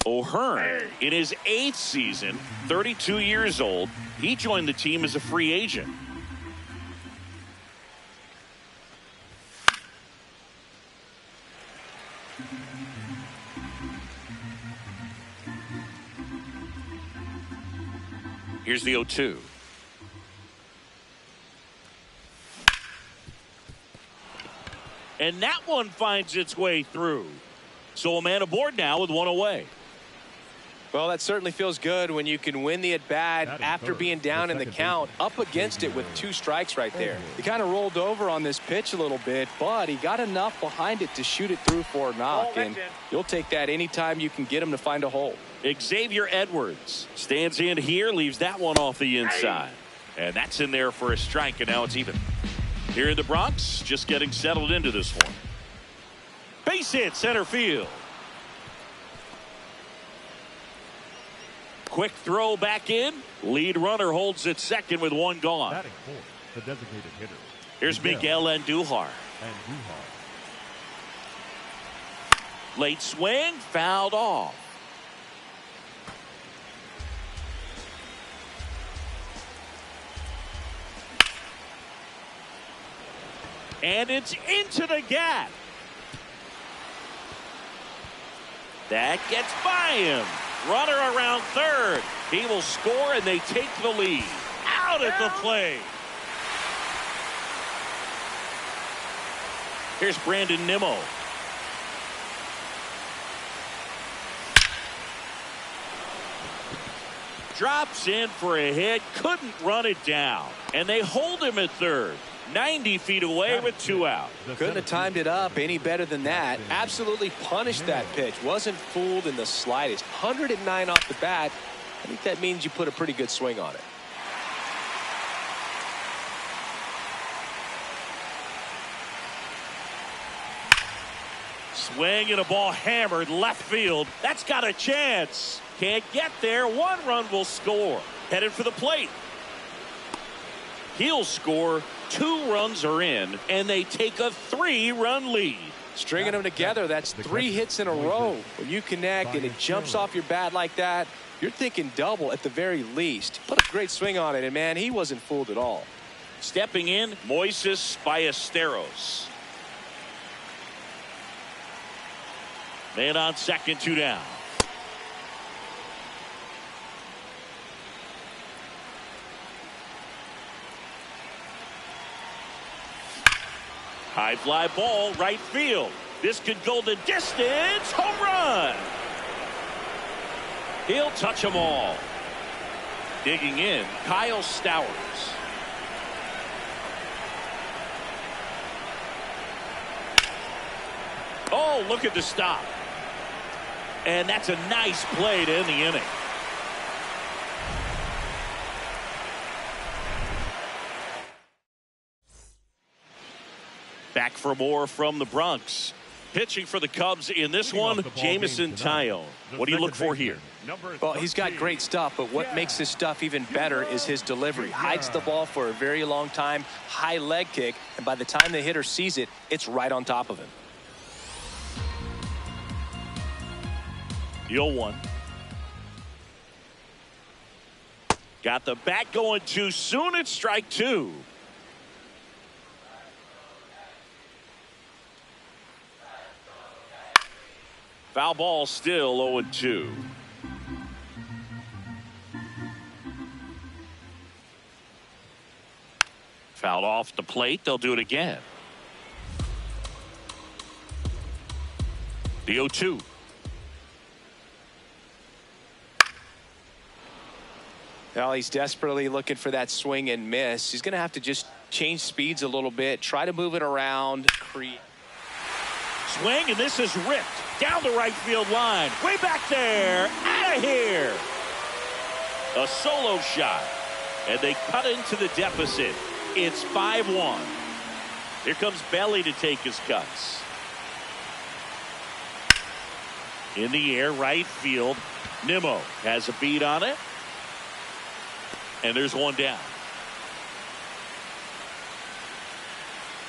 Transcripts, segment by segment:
O'Hearn, in his 8th season, 32 years old, he joined the team as a free agent. Here's the 0-2. And that one finds its way through. So a man aboard now with one away. Well, that certainly feels good when you can win the at-bat after being down in the count, up against it with 2 strikes right there. He kind of rolled over on this pitch a little bit, but he got enough behind it to shoot it through for a knock, and you'll take that anytime you can get him to find a hole. Xavier Edwards stands in here, leaves that one off the inside. And that's in there for a strike, and now it's even. Here in the Bronx, just getting settled into this one. Base hit, center field. Quick throw back in. Lead runner holds at second with one gone. Batting fourth, the designated hitter. Here's Miguel Andujar. Late swing, fouled off. And it's into the gap. That gets by him. Runner around third. He will score, and they take the lead. Out at the plate. Here's Brandon Nimmo. Drops in for a hit. Couldn't run it down. And they hold him at third. 90 feet away with 2 out. Couldn't have timed it up any better than that. Absolutely punished that pitch. Wasn't fooled in the slightest. 109 off the bat. I think that means you put a pretty good swing on it. Swing and a ball hammered left field. That's got a chance. Can't get there. 1 run will score. Headed for the plate. He'll score. 2 runs are in, and they take a 3-run lead. Stringing them together, that's 3 hits in a row. When you connect and it jumps off your bat like that, you're thinking double at the very least. Put a great swing on it, and man, he wasn't fooled at all. Stepping in, Moises Ballesteros. Man on second, 2 down. High fly ball, right field. This could go the distance. Home run. He'll touch them all. Digging in, Kyle Stowers. Oh, look at the stop. And that's a nice play to end the inning. Back for more from the Bronx. Pitching for the Cubs in this one, Jameson Taillon. What do you look for here? Well, he's got great stuff, but what makes his stuff even better is his delivery. Hides the ball for a very long time, high leg kick, and by the time the hitter sees it, it's right on top of him. The 0-1. Got the bat going too soon. It's strike 2. Foul ball, still 0-2. Fouled off the plate. They'll do it again. The 0-2. Well, he's desperately looking for that swing and miss. He's going to have to just change speeds a little bit, try to move it around. Swing, and this is ripped down the right field line. Way back there. Out of here. A solo shot. And they cut into the deficit. It's 5-1. Here comes Belly to take his cuts. In the air, right field. Nimmo has a beat on it. And there's one down.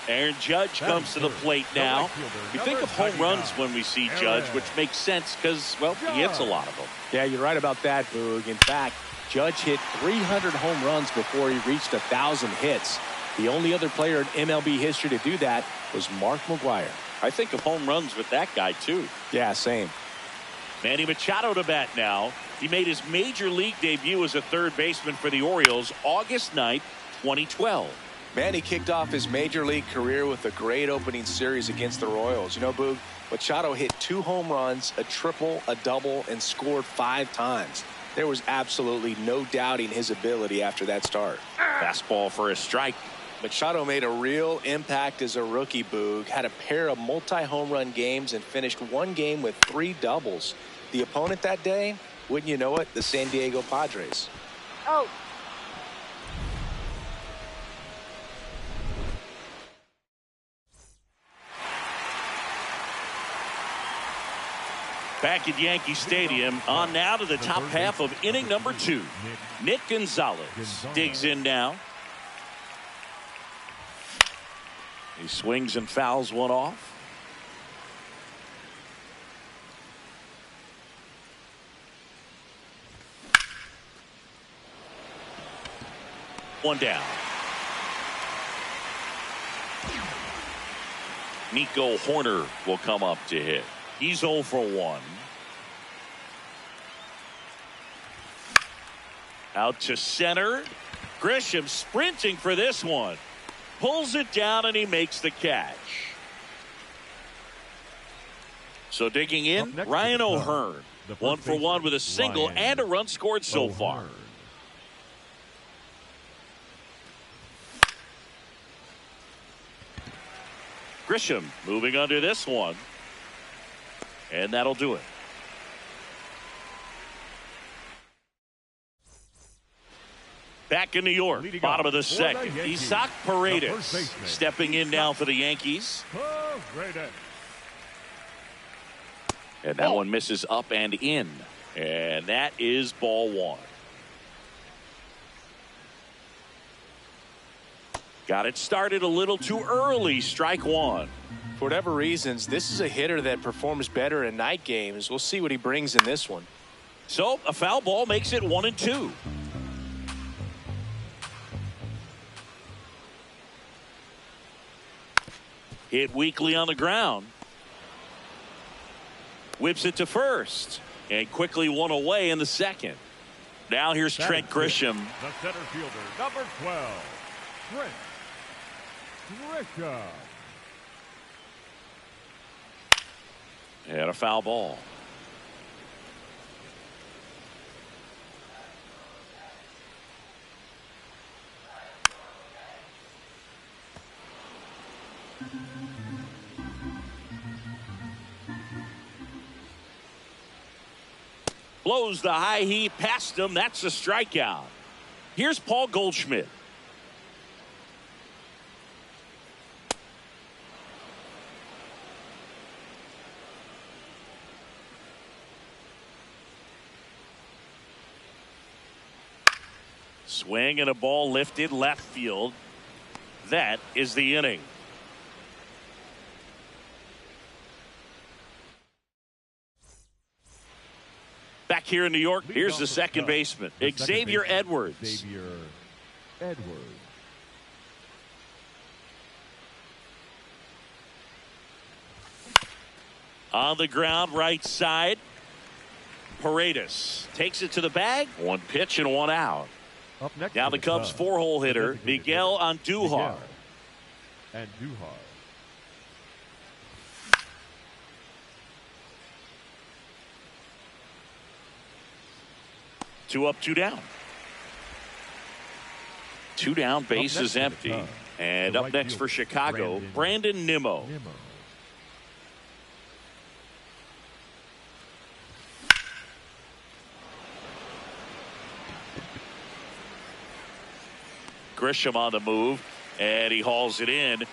Aaron Judge comes to the plate now. We think of home runs when we see Judge, which makes sense because, well, he hits a lot of them. Yeah, you're right about that, Boog. In fact, Judge hit 300 home runs before he reached 1,000 hits. The only other player in MLB history to do that was Mark McGwire. I think of home runs with that guy, too. Yeah, same. Manny Machado to bat now. He made his major league debut as a third baseman for the Orioles August 9th, 2012. Manny kicked off his major league career with a great opening series against the Royals. You know, Boog, Machado hit 2 home runs, a triple, a double, and scored 5 times. There was absolutely no doubting his ability after that start. Fastball for a strike. Machado made a real impact as a rookie, Boog. Had a pair of multi-home run games and finished one game with 3 doubles. The opponent that day, wouldn't you know it, the San Diego Padres. Oh. Back at Yankee Stadium, on now to the top half of inning number 2. Nick Gonzalez digs in now. He swings and fouls one off. One down. Nico Hoerner will come up to hit. He's 0 for 1. Out to center. Grisham sprinting for this one. Pulls it down and he makes the catch. So digging in, Ryan O'Hearn. 1 for 1 with a single and a run scored so far. Grisham moving under this one. And that'll do it. Back in New York, bottom of the second. Isaac Paredes stepping in now for the Yankees. And that one misses up and in. And that is ball 1. Got it started a little too early. Strike 1. For whatever reasons, this is a hitter that performs better in night games. We'll see what he brings in this one. So a foul ball makes it 1-2. Hit weakly on the ground. Whips it to first. And quickly one away in the second. Now here's Trent Grisham. The center fielder, number 12, Trent Grisham. And a foul ball. Blows the high heat past him. That's a strikeout. Here's Paul Goldschmidt. Swing and a ball lifted left field. That is the inning. Back here in New York, here's the second baseman, Xavier Edwards. Xavier Edwards. On the ground, right side. Paredes takes it to the bag. One pitch and one out. Up next now the Cubs 4-hole hitter, Miguel Andujar. Andujar. Two up, two down. Two down, base is empty. And up next for Chicago, Brandon Nimmo. Grisham on the move, and he hauls it in.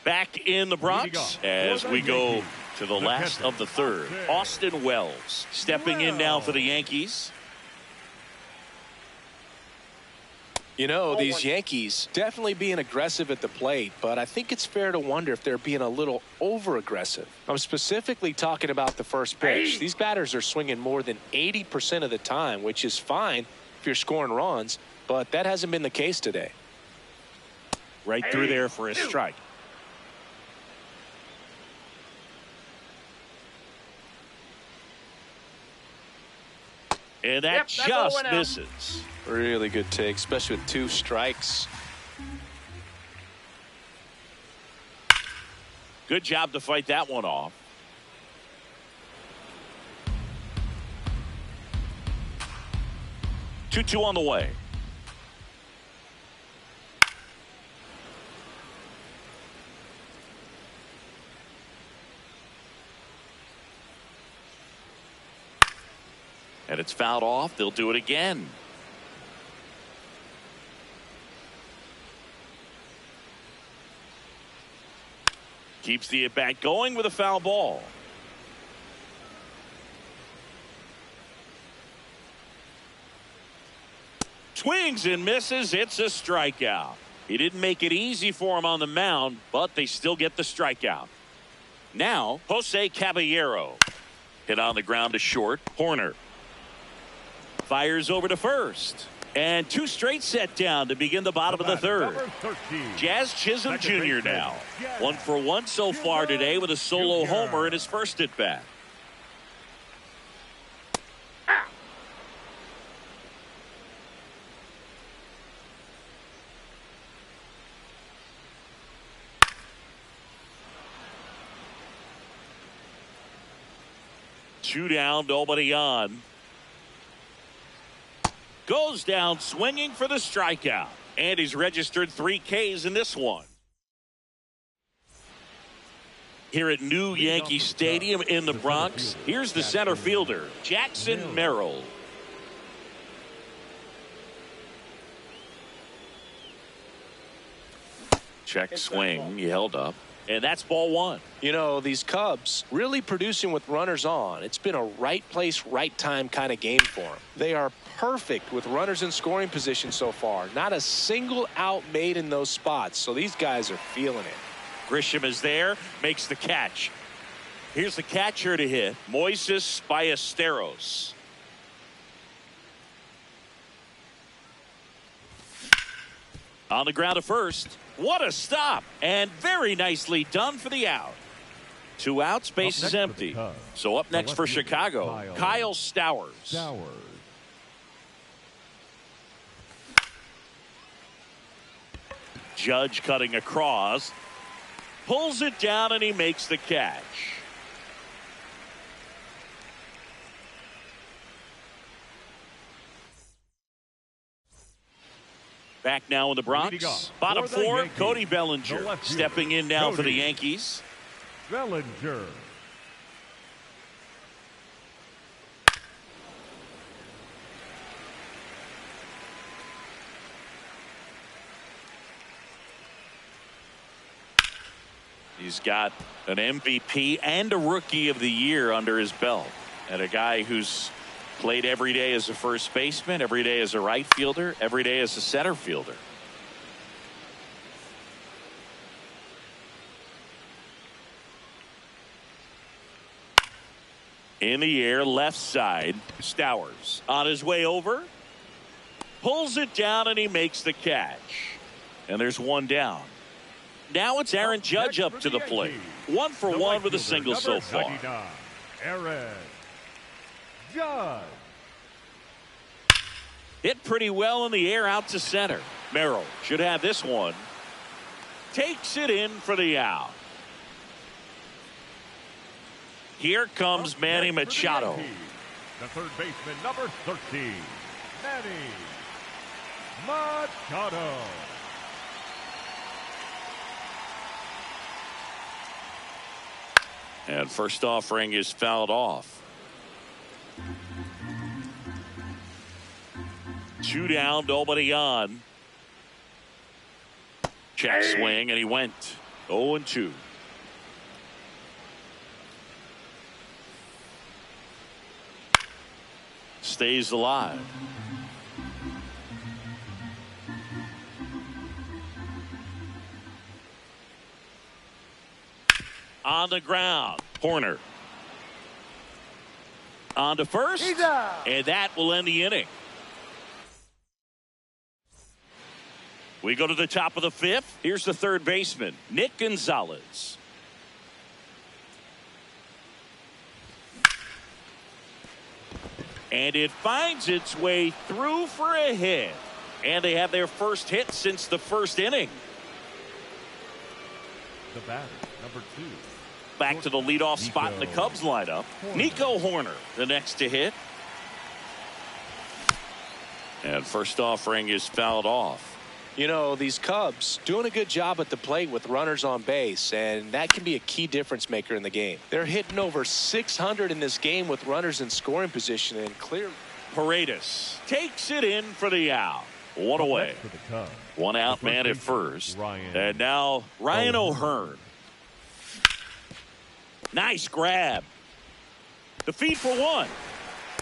Back in the Bronx as we go to the last of the third. Austin Wells stepping in now for the Yankees. You know, these Yankees definitely being aggressive at the plate, but I think it's fair to wonder if they're being a little over-aggressive. I'm specifically talking about the first pitch. These batters are swinging more than 80% of the time, which is fine if you're scoring runs, but that hasn't been the case today. Right through there for a strike. And that just misses. Really good take, especially with 2 strikes. Good job to fight that one off. Two on the way. And it's fouled off. They'll do it again. Keeps the at-bat going with a foul ball. Swings and misses. It's a strikeout. He didn't make it easy for him on the mound, but they still get the strikeout. Now, Jose Caballero. Hit on the ground to short. Horner fires over to first. And 2 straight set down to begin the bottom of the third. Jazz Chisholm Jr. now. 1 for 1 so far today with a solo homer in his first at bat. Two down, nobody on. Goes down swinging for the strikeout. And he's registered 3 Ks in this one. Here at New Yankee Stadium in the Bronx, here's the center fielder, Jackson Merrill. Check swing. He held up. And that's ball 1. You know, these Cubs really producing with runners on. It's been a right place, right time kind of game for them. They are perfect with runners in scoring position so far. Not a single out made in those spots. So these guys are feeling it. Grisham is there, makes the catch. Here's the catcher to hit, Moises Ballesteros. On the ground to first. What a stop, and very nicely done for the out. 2 outs, base is empty. So up next for Chicago, Kyle Stowers. Judge cutting across, pulls it down, and he makes the catch. Back now in the Bronx. Bottom 4, Cody Bellinger stepping in now for the Yankees. Bellinger. He's got an MVP and a Rookie of the Year under his belt. And a guy who's played every day as a first baseman, every day as a right fielder, every day as a center fielder. In the air, left side, Stowers on his way over, pulls it down, and he makes the catch. And there's 1 down. Now it's Aaron Judge up to the plate. 1 for 1 with a single so far. Aaron Judge. Hit pretty well in the air out to center. Merrill should have this one. Takes it in for the out. Here comes Manny Machado. The third baseman, number 13, Manny Machado. And first offering is fouled off. 2 down, nobody on. Check swing, and he went 0-2. Stays alive. on the ground. Horner on to first, and that will end the inning. We go to the top of the fifth. Here's the third baseman, Nick Gonzalez. And it finds its way through for a hit. And they have their first hit since the first inning. The batter, number 2. Back to the leadoff spot in the Cubs lineup. Nico Horner, the next to hit. And first offering is fouled off. You know, these Cubs doing a good job at the plate with runners on base, and that can be a key difference maker in the game. They're hitting over 600 in this game with runners in scoring position, and clear. Paredes takes it in for the out. One away. One out man at first. And now Ryan O'Hearn. Nice grab. The feed for one.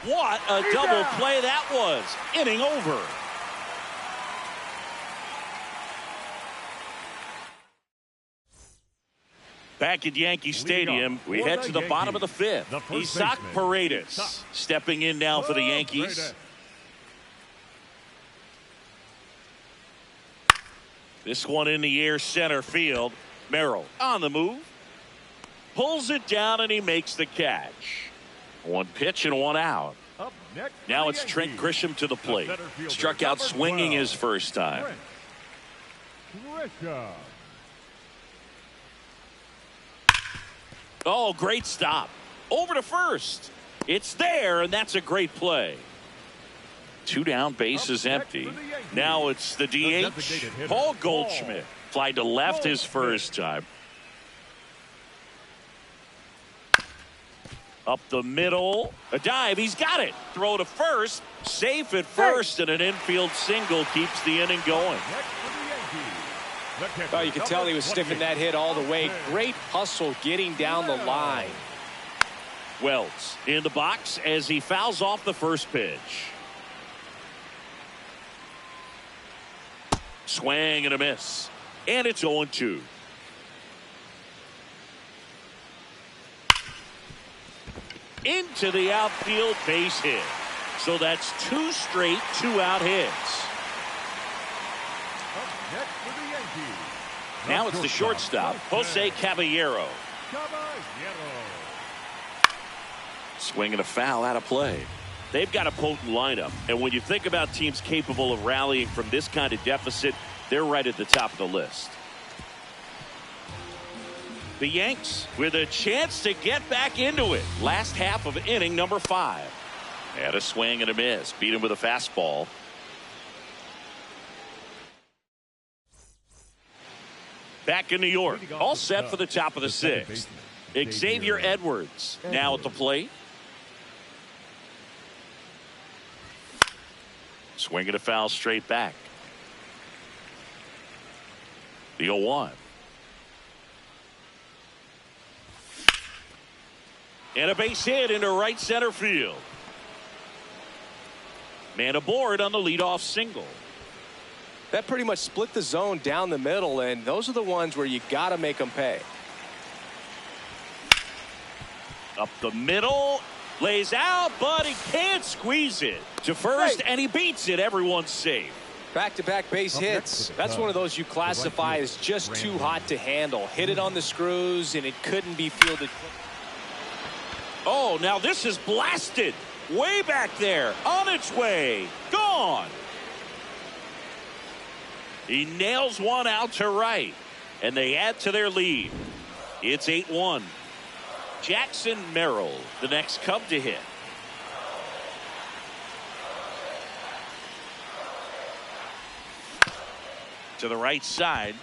What a double play that was. Inning over. Back at Yankee Stadium, we head to the bottom of the fifth. Isaac Paredes stepping in now for the Yankees. This one in the air center field. Merrill on the move. Pulls it down and he makes the catch. One pitch and one out. Now it's Trent Grisham to the plate. Struck out swinging his first time. Oh, great stop. Over to first. It's there, and that's a great play. 2 down, bases empty. Now it's the DH, Paul Goldschmidt. Fly to left his first time. Up the middle. A dive. He's got it. Throw to first. Safe at first, and an infield single keeps the inning going. Well, you could tell he was sniffing that hit all the way. Great hustle getting down the line. Wells in the box as he fouls off the first pitch. Swing and a miss. And it's 0-2. Into the outfield, base hit. So that's 2 straight 2-out hits. Now it's the shortstop, Jose Caballero. Swing and a foul out of play. They've got a potent lineup, and when you think about teams capable of rallying from this kind of deficit, they're right at the top of the list. The Yanks with a chance to get back into it. Last half of inning number 5. Had a swing and a miss. Beat him with a fastball. Back in New York, all set for the top of the 6th. Xavier Edwards now at the plate. Swinging a foul straight back. The 0-1. And a base hit into right center field. Man aboard on the leadoff single. That pretty much split the zone down the middle, and those are the ones where you got to make them pay. Up the middle, lays out, but he can't squeeze it to first, and he beats it. Everyone's safe. Back-to-back base hits. That's one of those you classify as just too hot to handle. Hit it on the screws, and it couldn't be fielded. Oh, now this is blasted. Way back there, on its way, gone. He nails one out to right, and they add to their lead. It's 8-1. Jackson Merrill, the next Cub to hit. To the right side,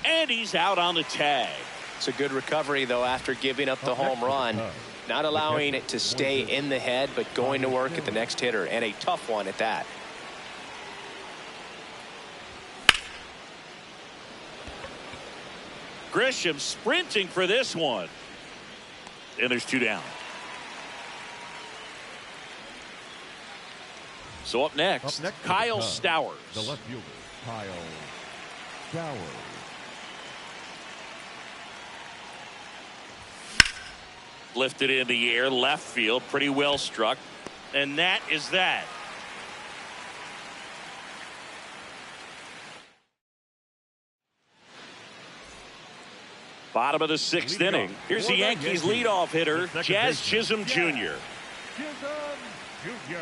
and he's out on the tag. It's a good recovery, though, after giving up the home run. Not allowing it to stay in the head, but going to work at the next hitter, and a tough one at that. Grisham sprinting for this one. And there's 2 down. So up next, Kyle Stowers. The left fielder, Kyle Stowers. Lifted in the air, left field, pretty well struck. And that is that. Bottom of the sixth inning. Here's the Yankees leadoff hitter, Jazz Chisholm Jr. Chisholm Jr.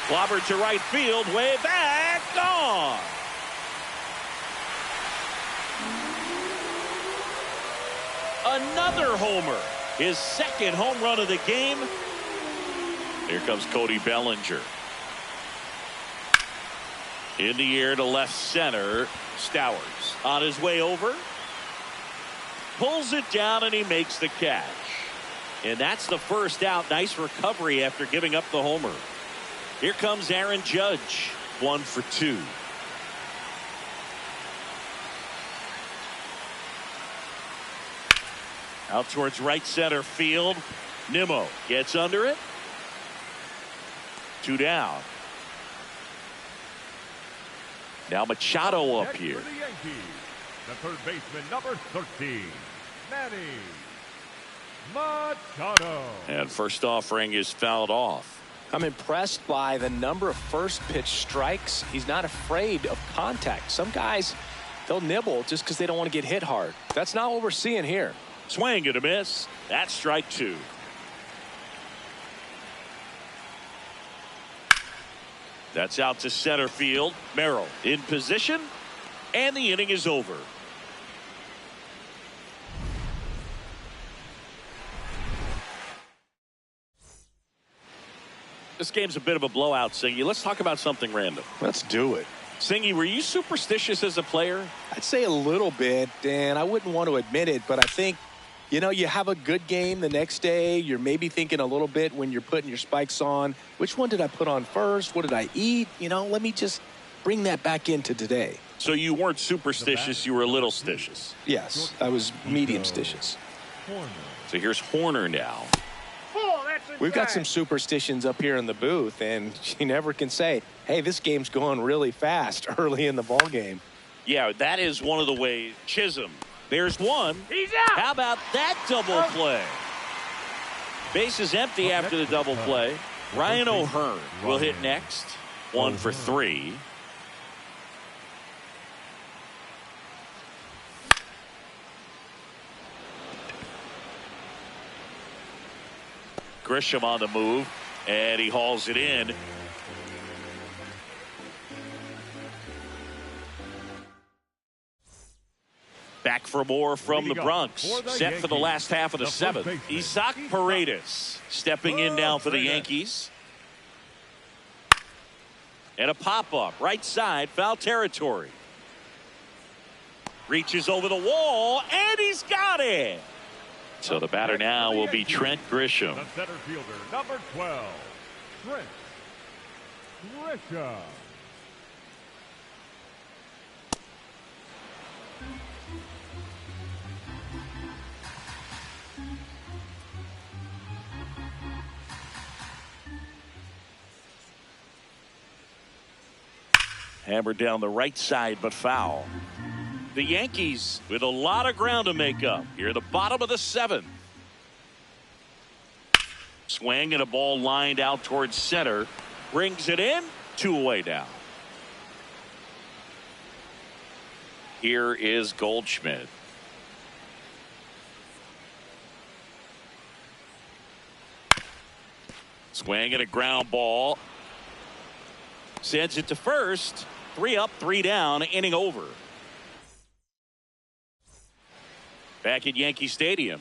Clobbered to right field, way back, gone. Another homer. His second home run of the game. Here comes Cody Bellinger. In the air to left center. Stowers on his way over. Pulls it down and he makes the catch. And that's the first out. Nice recovery after giving up the homer. Here comes Aaron Judge. 1 for 2. Out towards right center field. Nimmo gets under it. 2 down. Now Machado up Next here. for the Yankees, the third baseman, number 13, Manny Machado. And first offering is fouled off. I'm impressed by the number of first pitch strikes. He's not afraid of contact. Some guys, they'll nibble just because they don't want to get hit hard. That's not what we're seeing here. Swing and a miss. That's strike 2. That's out to center field. Merrill in position. And the inning is over. This game's a bit of a blowout, Singy. Let's talk about something random. Let's do it. Singy, were you superstitious as a player? I'd say a little bit, and I wouldn't want to admit it, but I think, you know, you have a good game the next day. You're maybe thinking a little bit when you're putting your spikes on. Which one did I put on first? What did I eat? You know, let me just bring that back into today. So you weren't superstitious, you were a little stitious. Yes, I was medium stitious. So here's Horner now. We've got some superstitions up here in the booth, and you never can say, hey, this game's going really fast early in the ball game. Yeah, that is one of the ways. Chisholm. There's one. He's out. How about that double play? Base is empty after the double play. Ryan O'Hearn will hit next. 1 for 3. Grisham on the move, and he hauls it in. Back for more from the Bronx. Set for the last half of the 7th. Isaac Paredes stepping in now for the Yankees. And a pop-up, right side, foul territory. Reaches over the wall, and he's got it. So the batter now will be Trent Grisham. The center fielder, number 12, Trent Grisham. Hammered down the right side, but foul. The Yankees with a lot of ground to make up here at the bottom of the 7th. Swing and a ball lined out towards center. Brings it in. 2 away now. Here is Goldschmidt. Swing and a ground ball. Sends it to first. 3 up, 3 down. Inning over. Back at Yankee Stadium,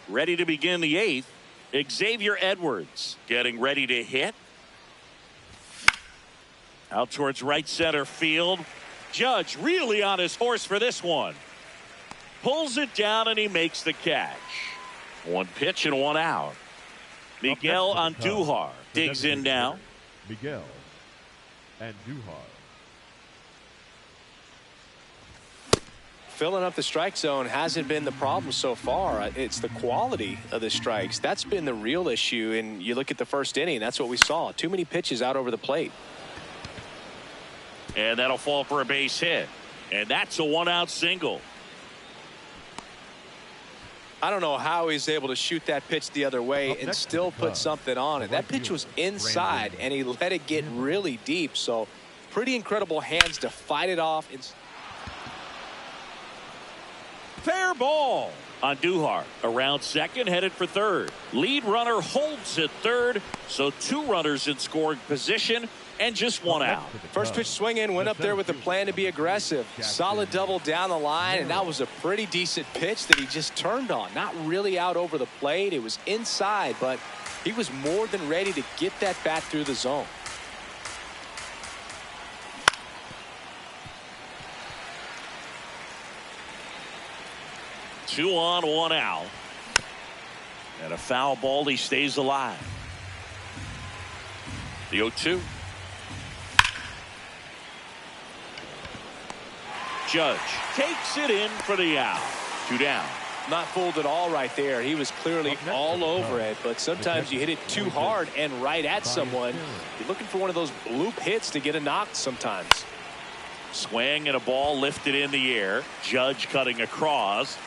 ready to begin the 8th. Xavier Edwards getting ready to hit. Out towards right center field. Judge really on his horse for this one. Pulls it down and he makes the catch. 1 pitch and 1 out. Miguel Andujar digs in now. Miguel Andujar. Filling up the strike zone hasn't been the problem so far. It's the quality of the strikes. That's been the real issue. And you look at the first inning, that's what we saw. Too many pitches out over the plate. And that'll fall for a base hit. And that's a 1-out single. I don't know how he's able to shoot that pitch the other way and still put something on it. That pitch was inside, and he let it get really deep. So pretty incredible hands to fight it off. Fair ball. Andujar around second, headed for third. Lead runner holds at third, so 2 runners in scoring position and just 1 out. First pitch swing in, went up there with a plan to be aggressive. Solid double down the line, and that was a pretty decent pitch that he just turned on. Not really out over the plate. It was inside, but he was more than ready to get that bat through the zone. Two on, 1 out. And a foul ball. He stays alive. The 0-2. Judge takes it in for the out. 2 down. Not fooled at all right there. He was clearly all over it, but sometimes you hit it too hard and right at someone. You're looking for one of those bloop hits to get a knock sometimes. Swing and a ball lifted in the air. Judge cutting across.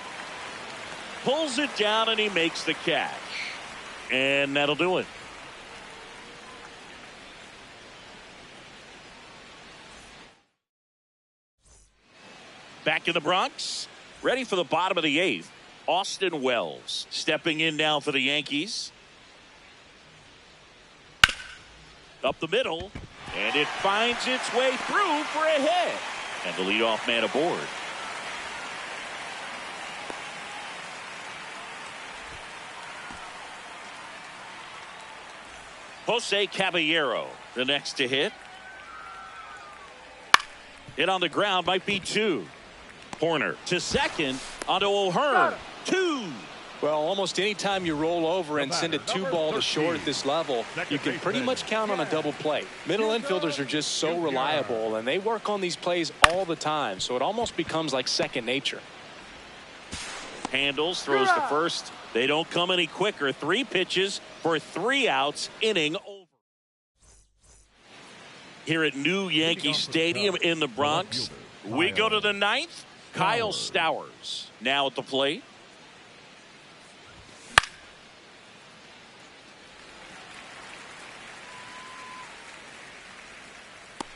Pulls it down and he makes the catch. And that'll do it. Back in the Bronx. Ready for the bottom of the 8th. Austin Wells stepping in now for the Yankees. Up the middle. And it finds its way through for a hit. And the leadoff man aboard. Jose Caballero, the next to hit. Hit on the ground, might be 2. Horner to second, onto O'Hearn. 2. Well, almost any time you roll over and send a 2-ball to short at this level, you can pretty much count on a double play. Middle infielders are just so reliable, and they work on these plays all the time, so it almost becomes like second nature. Handles, throws to first. They don't come any quicker. 3 pitches for 3 outs. Inning over. Here at New Yankee Stadium in the Bronx, we go to the 9th. Kyle Stowers now at the plate.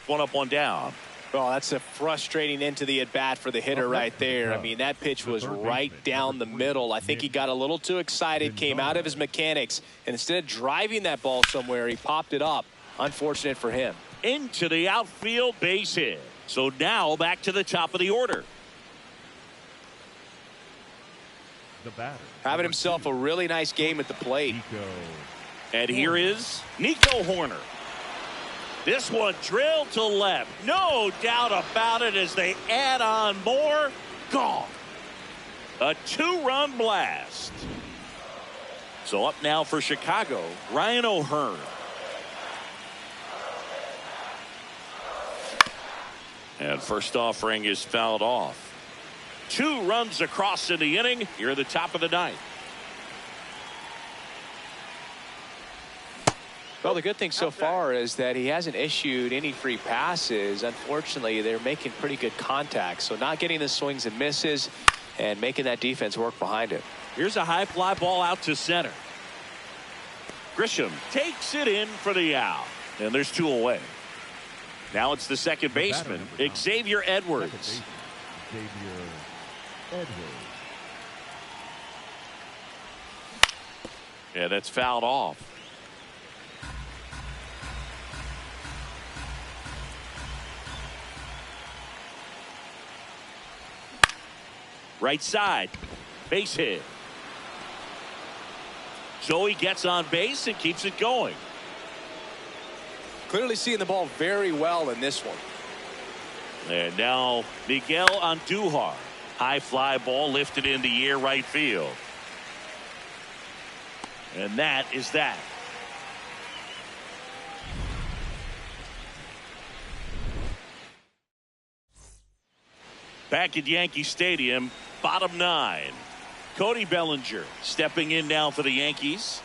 One up, 1 down. Well, that's a frustrating end to the at-bat for the hitter right there. I mean, that pitch was right down the middle. I think he got a little too excited, came out of his mechanics, and instead of driving that ball somewhere, he popped it up. Unfortunate for him. Into the outfield, base hit. So now back to the top of the order. Having himself a really nice game at the plate. And here is Nico Horner. This one drilled to left. No doubt about it as they add on more. Gone. A 2-run blast. So up now for Chicago, Ryan O'Hearn. And first offering is fouled off. 2 runs across in the inning. Here at the top of the 9th. Well, the good thing so far is that he hasn't issued any free passes. Unfortunately, they're making pretty good contact. So not getting the swings and misses and making that defense work behind it. Here's a high fly ball out to center. Grisham takes it in for the out. And there's 2 away. Now it's the second baseman, Xavier Edwards. Yeah, that's fouled off. Right side, base hit. So he gets on base and keeps it going. Clearly seeing the ball very well in this one. And now Miguel Andujar. High fly ball lifted in the air, right field. And that is that. Back at Yankee Stadium, bottom 9. Cody Bellinger stepping in now for the Yankees.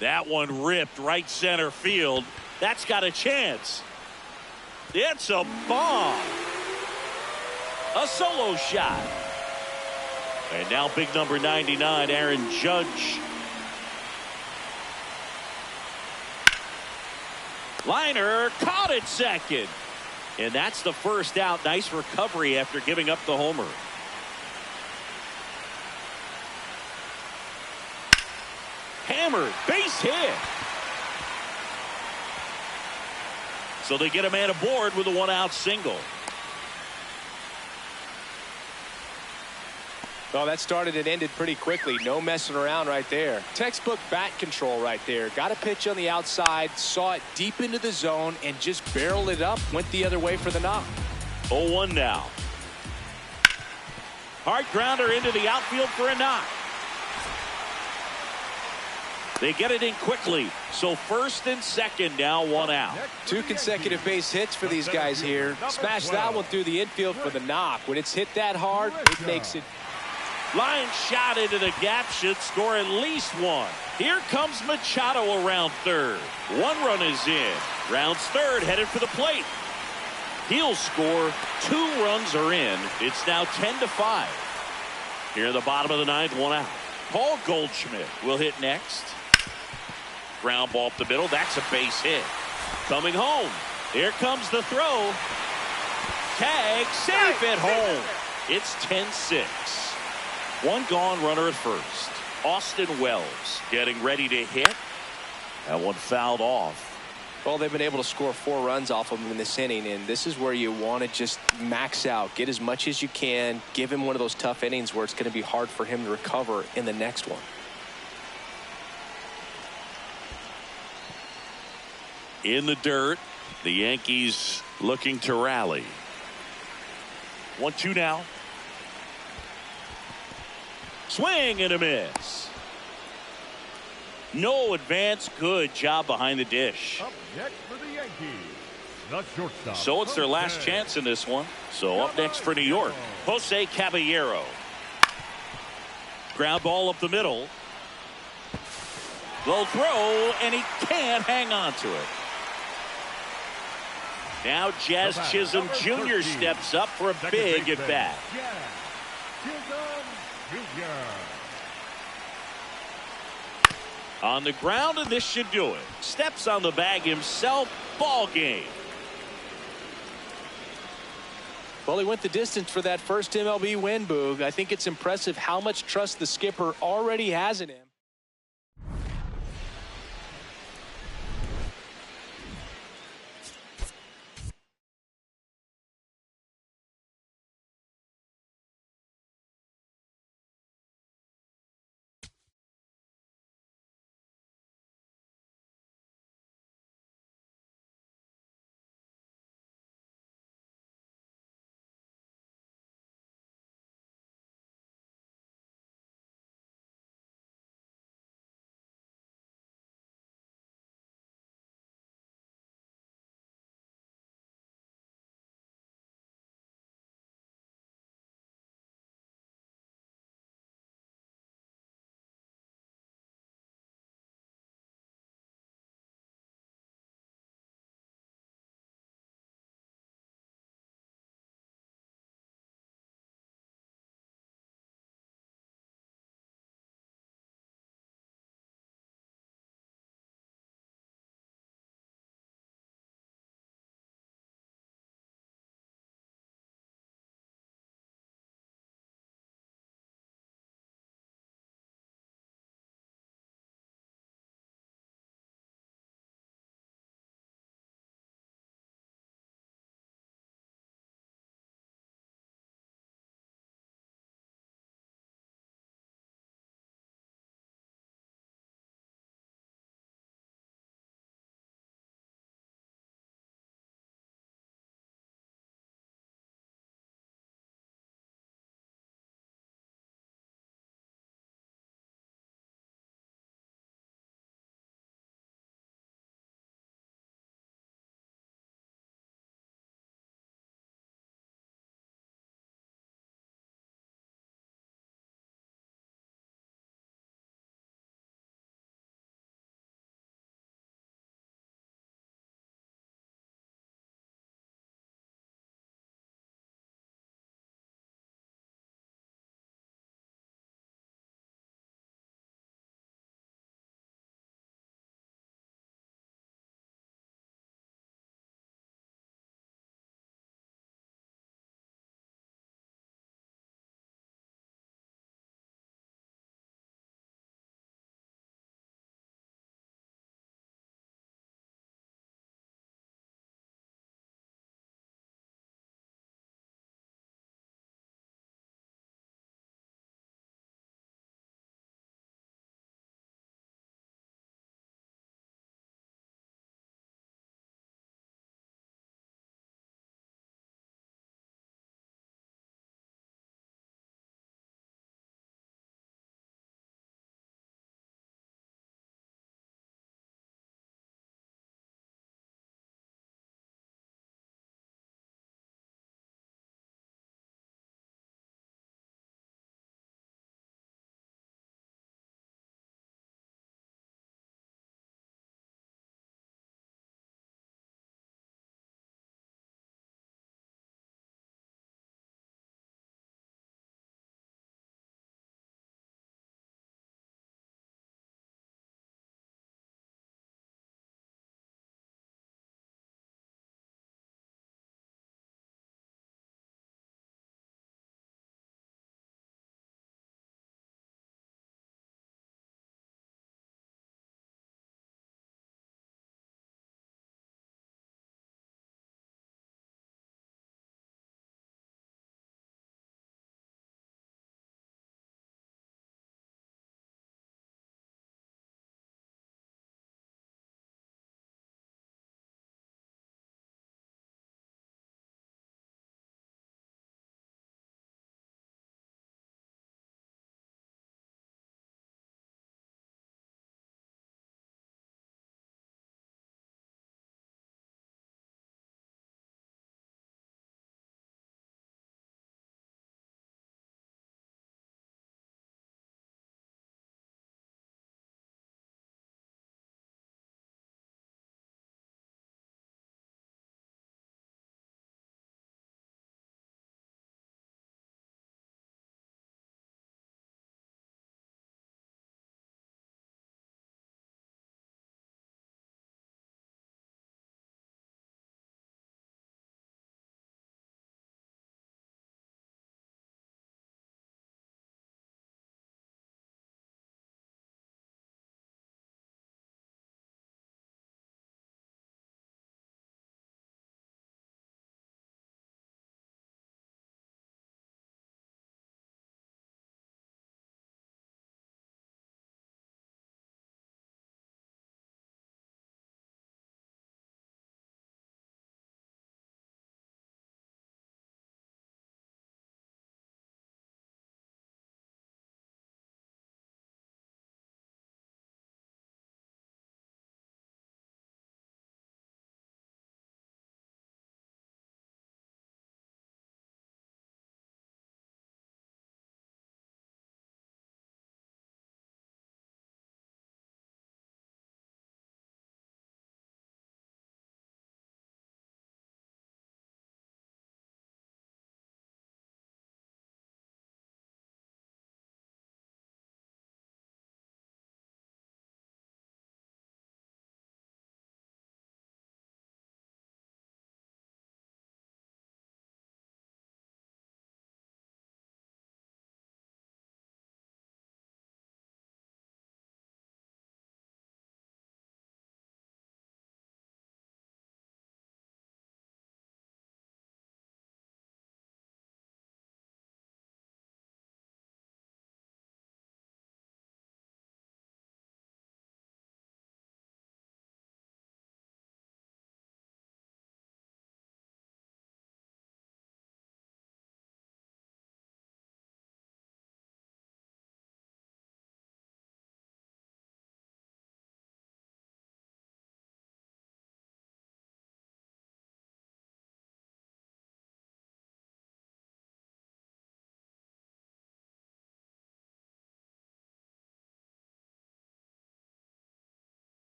That one ripped right center field. That's got a chance. It's a bomb. A solo shot. And now big number 99, Aaron Judge. Liner caught it second. And that's the first out. Nice recovery after giving up the homer. Hammered, base hit. So they get a man aboard with a one-out single. Well, that started and ended pretty quickly. No messing around right there. Textbook bat control right there. Got a pitch on the outside, saw it deep into the zone, and just barreled it up. Went the other way for the knock. 0-1 now. Hard grounder into the outfield for a knock. They get it in quickly. So first and second now, one out. 2 consecutive base hits for these guys here. Smash that one through the infield for the knock. When it's hit that hard, it makes it. Line shot into the gap, should score at least one. Here comes Machado around third. 1 run is in. Rounds third, headed for the plate. He'll score. 2 runs are in. It's now 10-5. Here in the bottom of the 9th, 1 out. Paul Goldschmidt will hit next. Ground ball up the middle. That's a base hit. Coming home. Here comes the throw. Tag, safe at home. It's 10-6. 1 gone, runner at first. Austin Wells getting ready to hit. That one fouled off. Well, they've been able to score 4 runs off of him in this inning, and this is where you want to just max out. Get as much as you can. Give him one of those tough innings where it's going to be hard for him to recover in the next one. In the dirt, the Yankees looking to rally. 1-2 now. Swing and a miss. No advance. Good job behind the dish. Up next for the Yankees, the shortstop. So it's their last chance in this one. So up next for New York, Jose Caballero. Ground ball up the middle. Low throw, and he can't hang on to it. Now Jazz Chisholm Jr. steps up for a big at bat. On the ground, and this should do it. Steps on the bag himself. Ball game. Well, he went the distance for that first MLB win, Boog. I think it's impressive how much trust the skipper already has in him.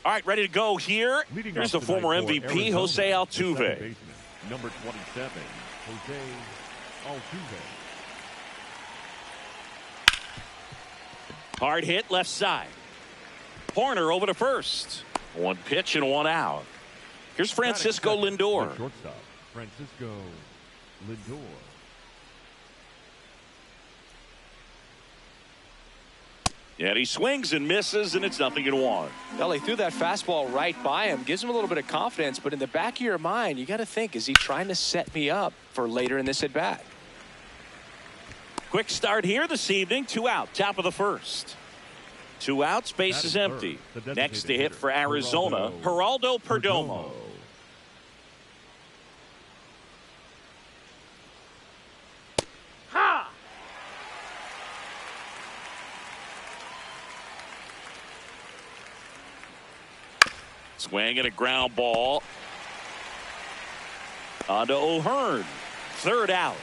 All right, ready to go here. Here's the former MVP, Jose Altuve. Number 27, Jose Altuve. Hard hit left side. Horner over to first. One pitch and one out. Here's Francisco Lindor. Shortstop, Francisco Lindor. And he swings and misses, and it's 0-1. Well, he threw that fastball right by him. Gives him a little bit of confidence, but in the back of your mind, you got to think, is he trying to set me up for later in this at-bat? Quick start here this evening. 2 out, top of the first. 2 outs, base is empty. Next to hit for Arizona, Geraldo Perdomo. Ha! Swing and a ground ball. On to O'Hearn. 3rd out.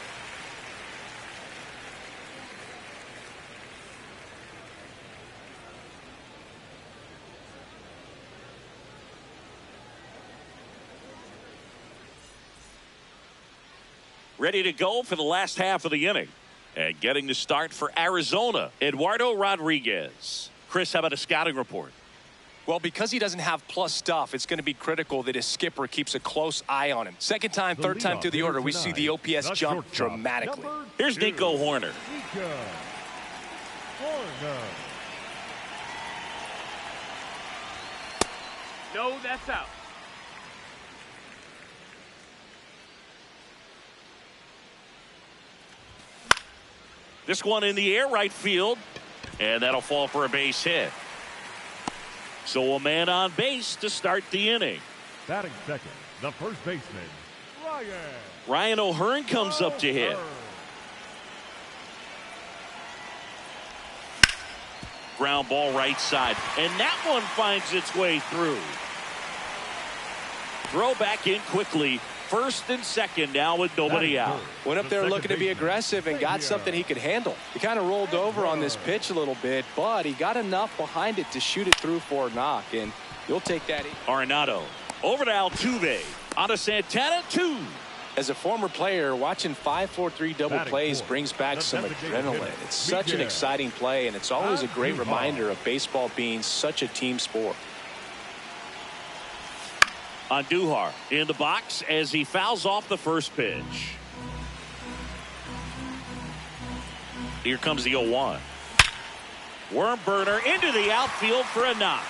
Ready to go for the last half of the inning. And getting the start for Arizona, Eduardo Rodriguez. Chris, how about a scouting report? Well, because he doesn't have plus stuff, it's going to be critical that his skipper keeps a close eye on him. Second time, third time through the order, we see the OPS jump dramatically. Here's Nico Horner. No, that's out. This one in the air, right field. And that'll fall for a base hit. So a man on base to start the inning. Batting second, the first baseman, Ryan O'Hearn comes up to hit. Ground ball right side. And that one finds its way through. throw back in quickly. First and second now with nobody out. Went up there looking to be aggressive and got something he could handle. He kind of rolled over on this pitch a little bit, but he got enough behind it to shoot it through for a knock, and you'll take that. Arenado over to Altuve. On to Santana, 2. As a former player, watching 5-4-3 double plays brings back some adrenaline. It's such an exciting play, and it's always a great reminder of baseball being such a team sport. Andujar in the box as he fouls off the first pitch. Here comes the 0-1. Worm burner into the outfield for a knock.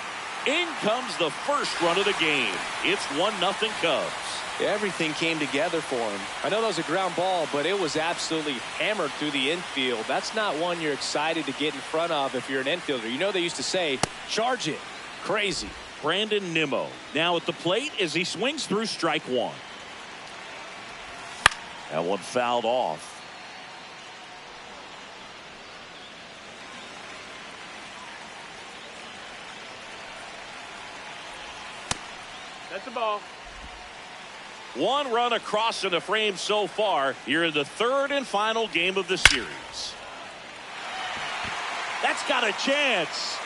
In comes the first run of the game. It's 1-0 Cubs. Everything came together for him. I know that was a ground ball, but it was absolutely hammered through the infield. That's not one you're excited to get in front of if you're an infielder. You know they used to say, charge it. Crazy. Brandon Nimmo now at the plate as he swings through strike 1. That one fouled off. That's the ball. 1 run across in the frame so far. You're in the 3rd and final game of the series. That's got a chance.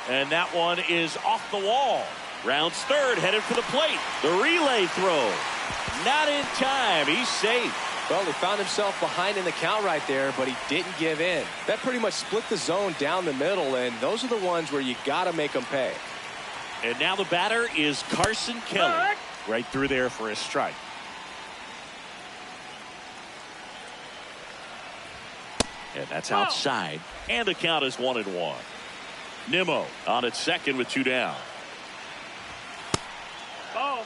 And that one is off the wall. Rounds 3rd, headed for the plate. The relay throw. Not in time. He's safe. Well, he found himself behind in the count right there, but he didn't give in. That pretty much split the zone down the middle, and those are the ones where you got to make them pay. And now the batter is Carson Kelly. Right through there for a strike. And that's outside. And the count is 1-1. Nimmo on at second with 2 down. Ball.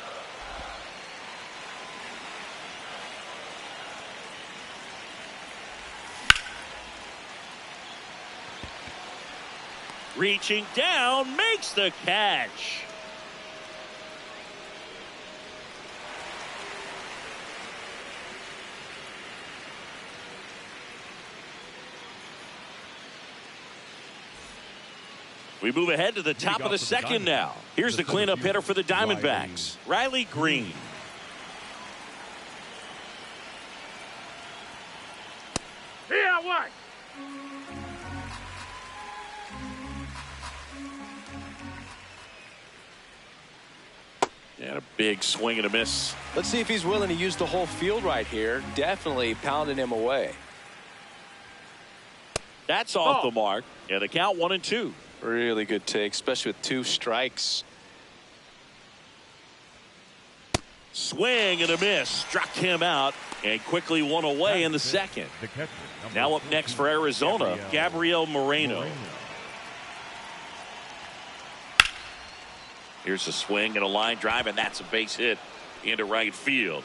Reaching down, makes the catch. We move ahead to the top of the second now. Here's the cleanup hitter for the Diamondbacks, Riley Green. Yeah, what? And a big swing and a miss. Let's see if he's willing to use the whole field right here. Definitely pounding him away. That's off the mark. And the count 1-2. Really good take, especially with 2 strikes. Swing and a miss. Struck him out and quickly one away in the second. Now up next for Arizona, Gabriel Moreno. Here's a swing and a line drive, and that's a base hit into right field.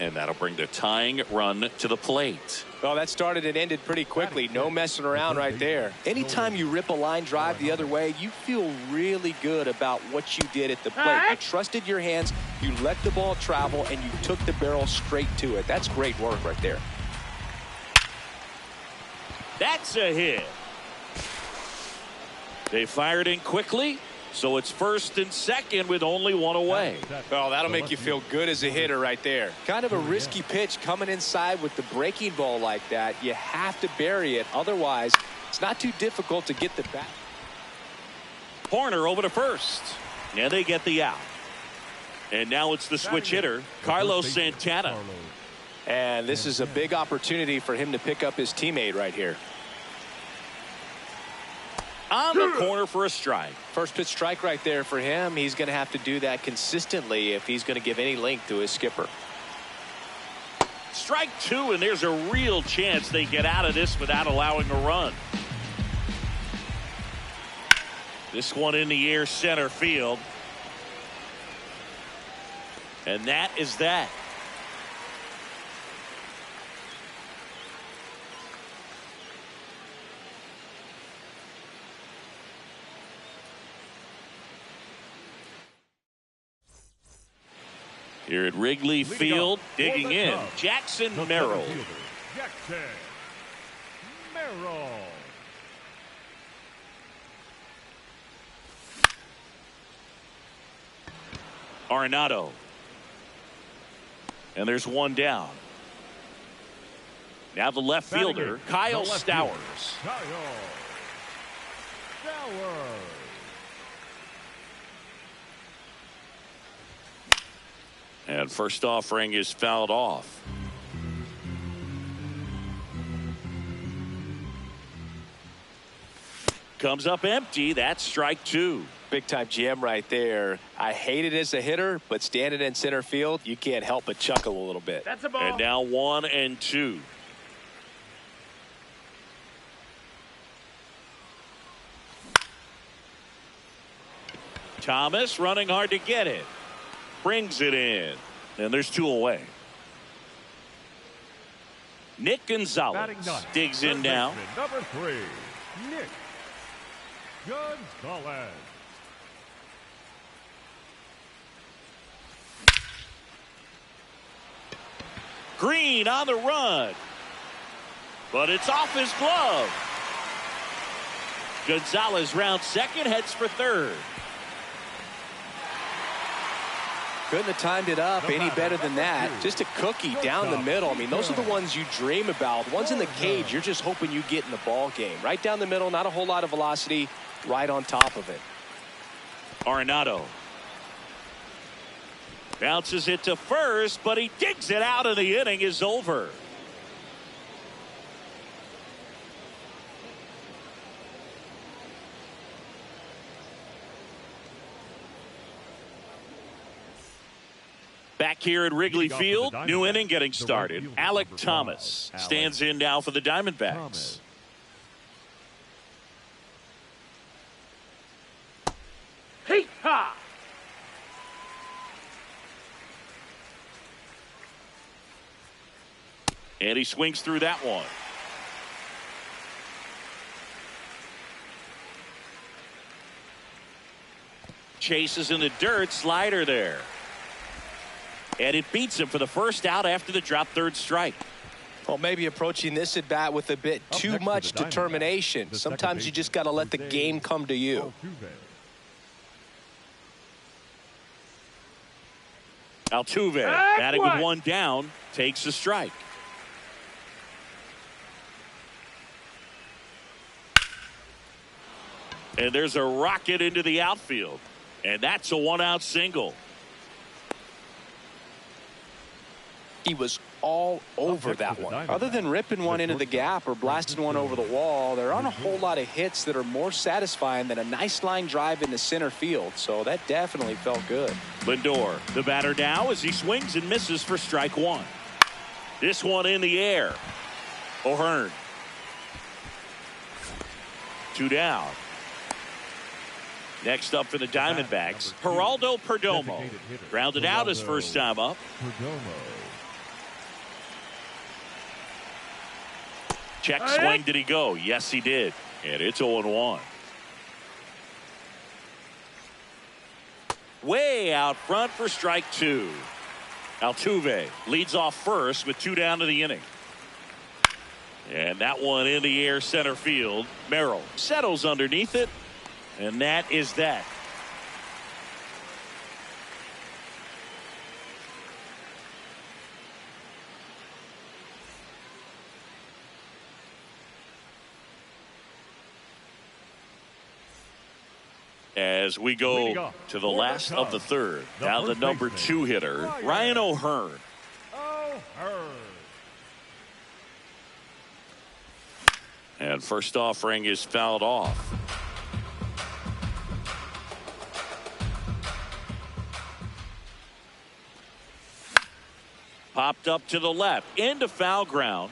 And that'll bring the tying run to the plate. Well, that started and ended pretty quickly. No messing around right there. Anytime you rip a line drive the other way, you feel really good about what you did at the plate. You trusted your hands, you let the ball travel, and you took the barrel straight to it. That's great work right there. That's a hit. They fired in quickly. So it's 1st and 2nd with only 1 away. Well, that'll make you feel good as a hitter right there. Kind of a risky pitch coming inside with the breaking ball like that. You have to bury it. Otherwise, it's not too difficult to get the bat. Corner over to first. And they get the out. And now it's the switch hitter, Carlos Santana. And this is a big opportunity for him to pick up his teammate right here. On the corner for a strike. First pitch strike right there for him. He's going to have to do that consistently if he's going to give any length to his skipper. Strike 2, and there's a real chance they get out of this without allowing a run. This one in the air, center field. And that is that. Here at Wrigley Field, digging in, Jackson Merrill. Jackson Merrill. Arenado. And there's one down. Now the left fielder, Kyle Stowers. And first offering is fouled off. Comes up empty. That's strike two. Big time jam right there. I hate it as a hitter, but standing in center field, you can't help but chuckle a little bit. That's a ball. And now 1-2. Thomas running hard to get it. Brings it in. And there's two away. Nick Gonzalez digs in now. Number 3, Nick Gonzalez. Green on the run. But it's off his glove. Gonzalez rounds second, heads for third. Couldn't have timed it up any better than that. Just a cookie down the middle. I mean, those are the ones you dream about. Ones in the cage, you're just hoping you get in the ball game. Right down the middle, not a whole lot of velocity, right on top of it. Arenado bounces it to first, but he digs it out, and the inning is over. Back here at Wrigley Field, new inning getting started. Alek Thomas stands in now for the Diamondbacks. Hey, ha! And he swings through that one. Chases in the dirt, slider there. And it beats him for the first out after the drop third strike. Well, maybe approaching this at bat with a bit too much determination. Sometimes you just got to let the game come to you. Altuve, batting with one down, takes a strike. And there's a rocket into the outfield. And that's a one-out single. He was all over that one. Other than ripping one into the gap or blasting one over the wall, there aren't a whole lot of hits that are more satisfying than a nice line drive into center field. So that definitely felt good. Lindor, the batter now as he swings and misses for strike one. This one in the air. O'Hearn. Two down. Next up for the Diamondbacks, Geraldo Perdomo. Grounded out his first time up. Check swing, did he go? Yes, he did. And it's 0-1. Way out front for strike two. Altuve leads off first with two down to the inning. And that one in the air center field. Merrill settles underneath it. And that is that. As we go to the last of the third. Now the number 2 hitter, Ryan O'Hearn. And first offering is fouled off. Popped up to the left into foul ground.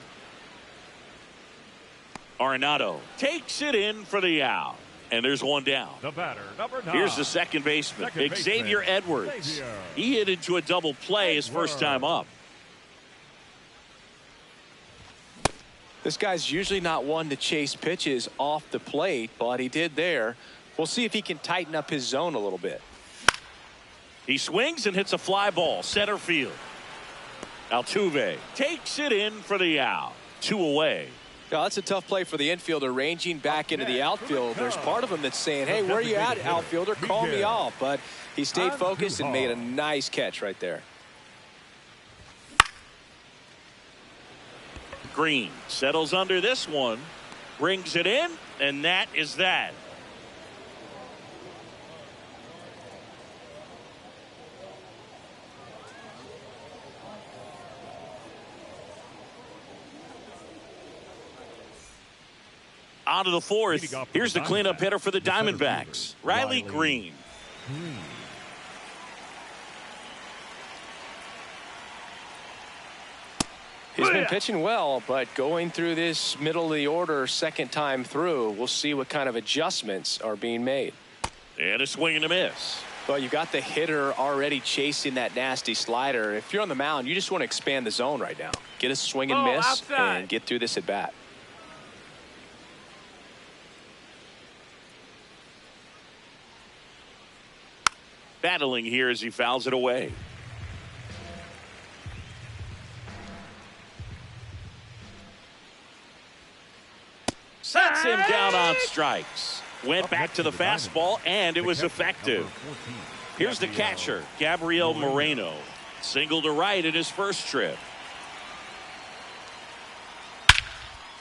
Arenado takes it in for the out. And there's one down. The batter, number 9. Here's the second baseman, Xavier Edwards. He hit into a double play his first time up. This guy's usually not one to chase pitches off the plate, but he did there. We'll see if he can tighten up his zone a little bit. He swings and hits a fly ball, center field. Altuve takes it in for the out. 2 away. Now, that's a tough play for the infielder, ranging back into the outfield. There's part of him that's saying, hey, where are you at, outfielder? Call me off. But he stayed focused and made a nice catch right there. Green settles under this one, brings it in, and that is that. On to the fourth. Here's the cleanup hitter for the Diamondbacks, Riley Green. He's been pitching well, but going through this middle of the order second time through, we'll see what kind of adjustments are being made. And a swing and a miss. Well, you got the hitter already chasing that nasty slider. If you're on the mound, you just want to expand the zone right now. Get a swing and miss outside. and get through this at bat. Battling here as he fouls it away. Sets him down on strikes. Went back to the fastball, and it was effective. Here's the catcher, Gabriel Moreno. Single to right in his first trip.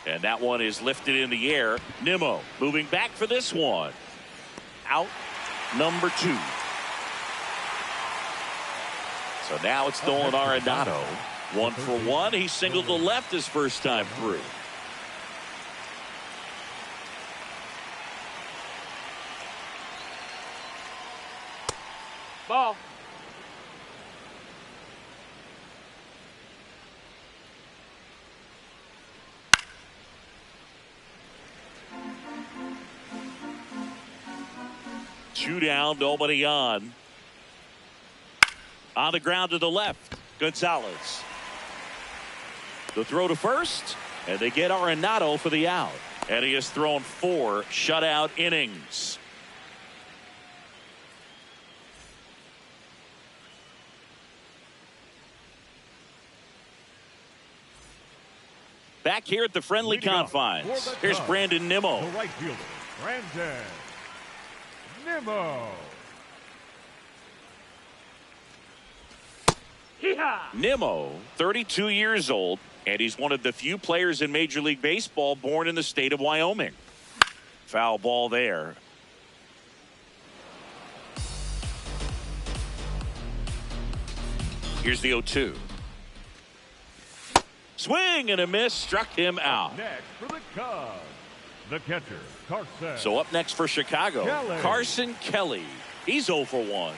And that one is lifted in the air. Nimmo moving back for this one. Out number 2. So now it's Nolan Arenado. 1 for 1. He singled to left his first time through. Ball. Two down, nobody on. On the ground to the left, Gonzalez. The throw to first, and they get Arenado for the out. And he has thrown 4 shutout innings. Back here at the friendly confines, here's Brandon Nimmo. The right fielder, Brandon Nimmo. Nimmo, 32 years old, and he's one of the few players in Major League Baseball born in the state of Wyoming. Foul ball there. Here's the 0-2. Swing and a miss, struck him out. Next for the Cubs, the catcher, Carson. So up next for Chicago, Kelly. Carson Kelly. He's 0 for 1.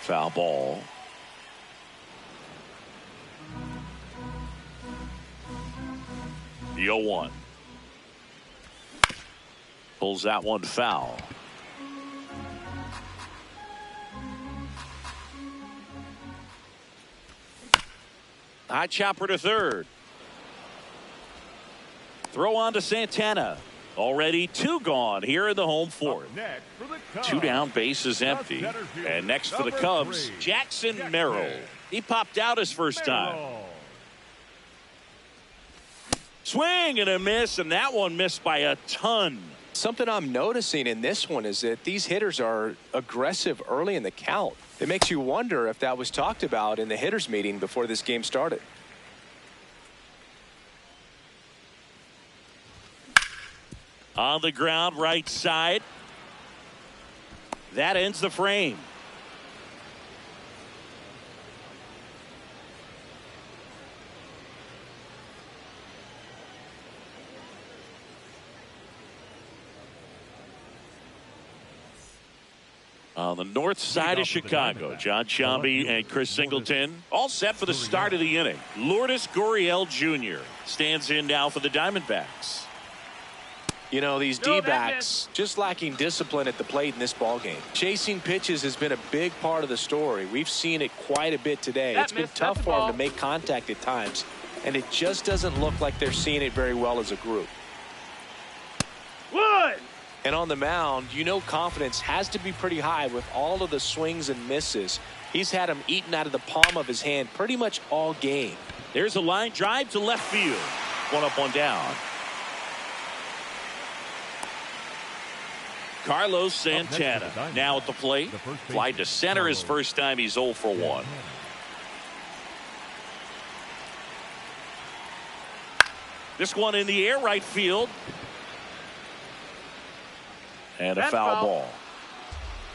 Foul ball. The 0-1. Pulls that one foul. High chopper to third. Throw on to Santana. Already 2 gone here in the home fourth. Next for the Cubs, 2 down, base is empty. And next for the Cubs, 3, Jackson Merrill. He popped out his first time. Merrill. Swing and a miss, and that one missed by a ton. Something I'm noticing in this one is that these hitters are aggressive early in the count. It makes you wonder if that was talked about in the hitters meeting before this game started. On the ground, right side. That ends the frame. On the north side of Chicago, John Sciambi and Chris Singleton all set for the start of the inning. Lourdes Gurriel Jr. stands in now for the Diamondbacks. You know, these D-backs just lacking discipline at the plate in this ballgame. Chasing pitches has been a big part of the story. We've seen it quite a bit today. It's been tough for them to make contact at times, and it just doesn't look like they're seeing it very well as a group. Wood. And on the mound, you know confidence has to be pretty high with all of the swings and misses. He's had them eaten out of the palm of his hand pretty much all game. There's a line drive to left field. One up, one down. Carlos Santana now at the plate. Fly to center his first time. He's 0 for 1. This one in the air, right field. And a foul ball.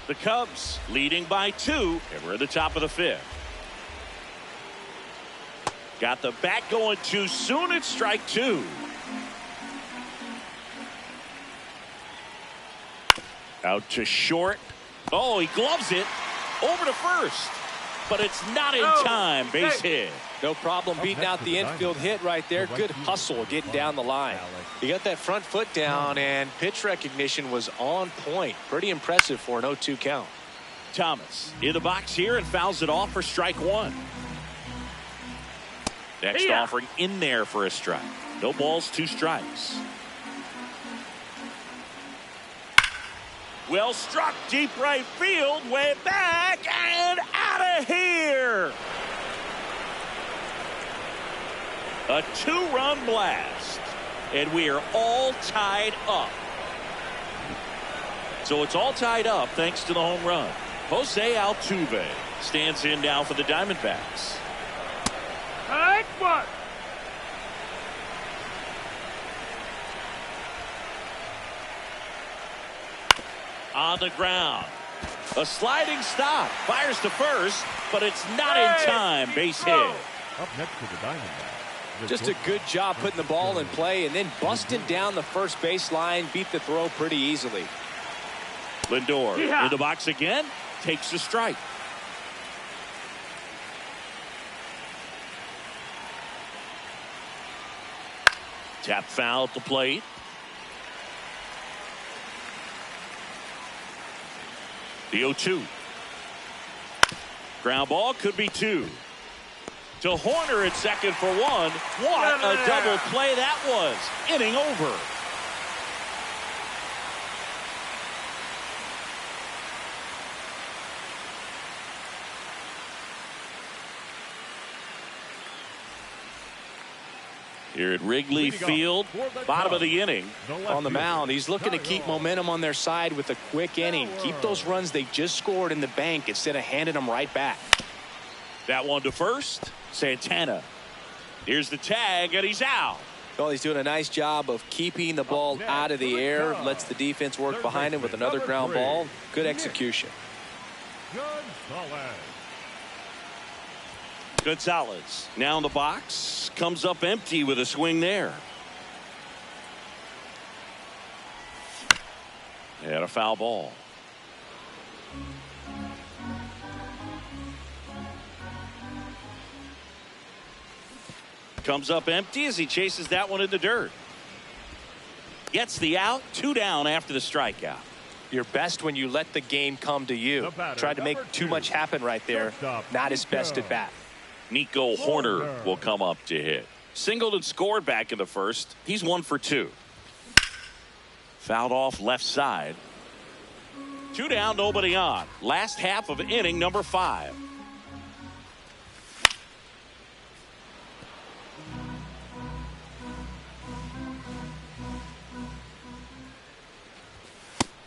The Cubs leading by 2, and we're at the top of the 5th. Got the bat going too soon. It's strike 2. Out to short. Oh, he gloves it over to first, but it's not in time. Base hit. No problem beating out the infield hit right there. Good hustle getting down the line. He got that front foot down, and pitch recognition was on point. Pretty impressive for an 0-2 count. Thomas in the box here and fouls it off for strike 1. Next offering in there for a strike. No balls, 2 strikes. Well struck, deep right field, way back and out of here. A 2-run blast, and we are all tied up. So it's all tied up thanks to the home run. Jose Altuve stands in now for the Diamondbacks. Nice one. On the ground. A sliding stop. Fires to first, but it's not in time. Base hit. Up next to the Diamondbacks. Just a good job putting the ball in play and then busting down the first baseline. Beat the throw pretty easily. Lindor in the box again. Takes a strike. Tap foul at the plate. The 0-2. Ground ball could be 2. To Horner at second for 1. What a double play that was. Inning over. Here at Wrigley Field, bottom of the inning. On the mound, he's looking to keep momentum on their side with a quick inning. Keep those runs they just scored in the bank instead of handing them right back. That one to first. Santana. Here's the tag, and he's out. Well, he's doing a nice job of keeping the ball out of the air. Lets the defense work behind him with another ground ball. Good execution. Gonzalez now in the box. Comes up empty with a swing there. And a foul ball. Comes up empty as he chases that one in the dirt. Gets the out. 2 down after the strikeout. You're best when you let the game come to you. Tried to make too much happen right there. Not his best at bat. Nico Horner will come up to hit. Singled and scored back in the first. He's 1 for 2. Fouled off left side. 2 down, nobody on. Last half of inning number 5.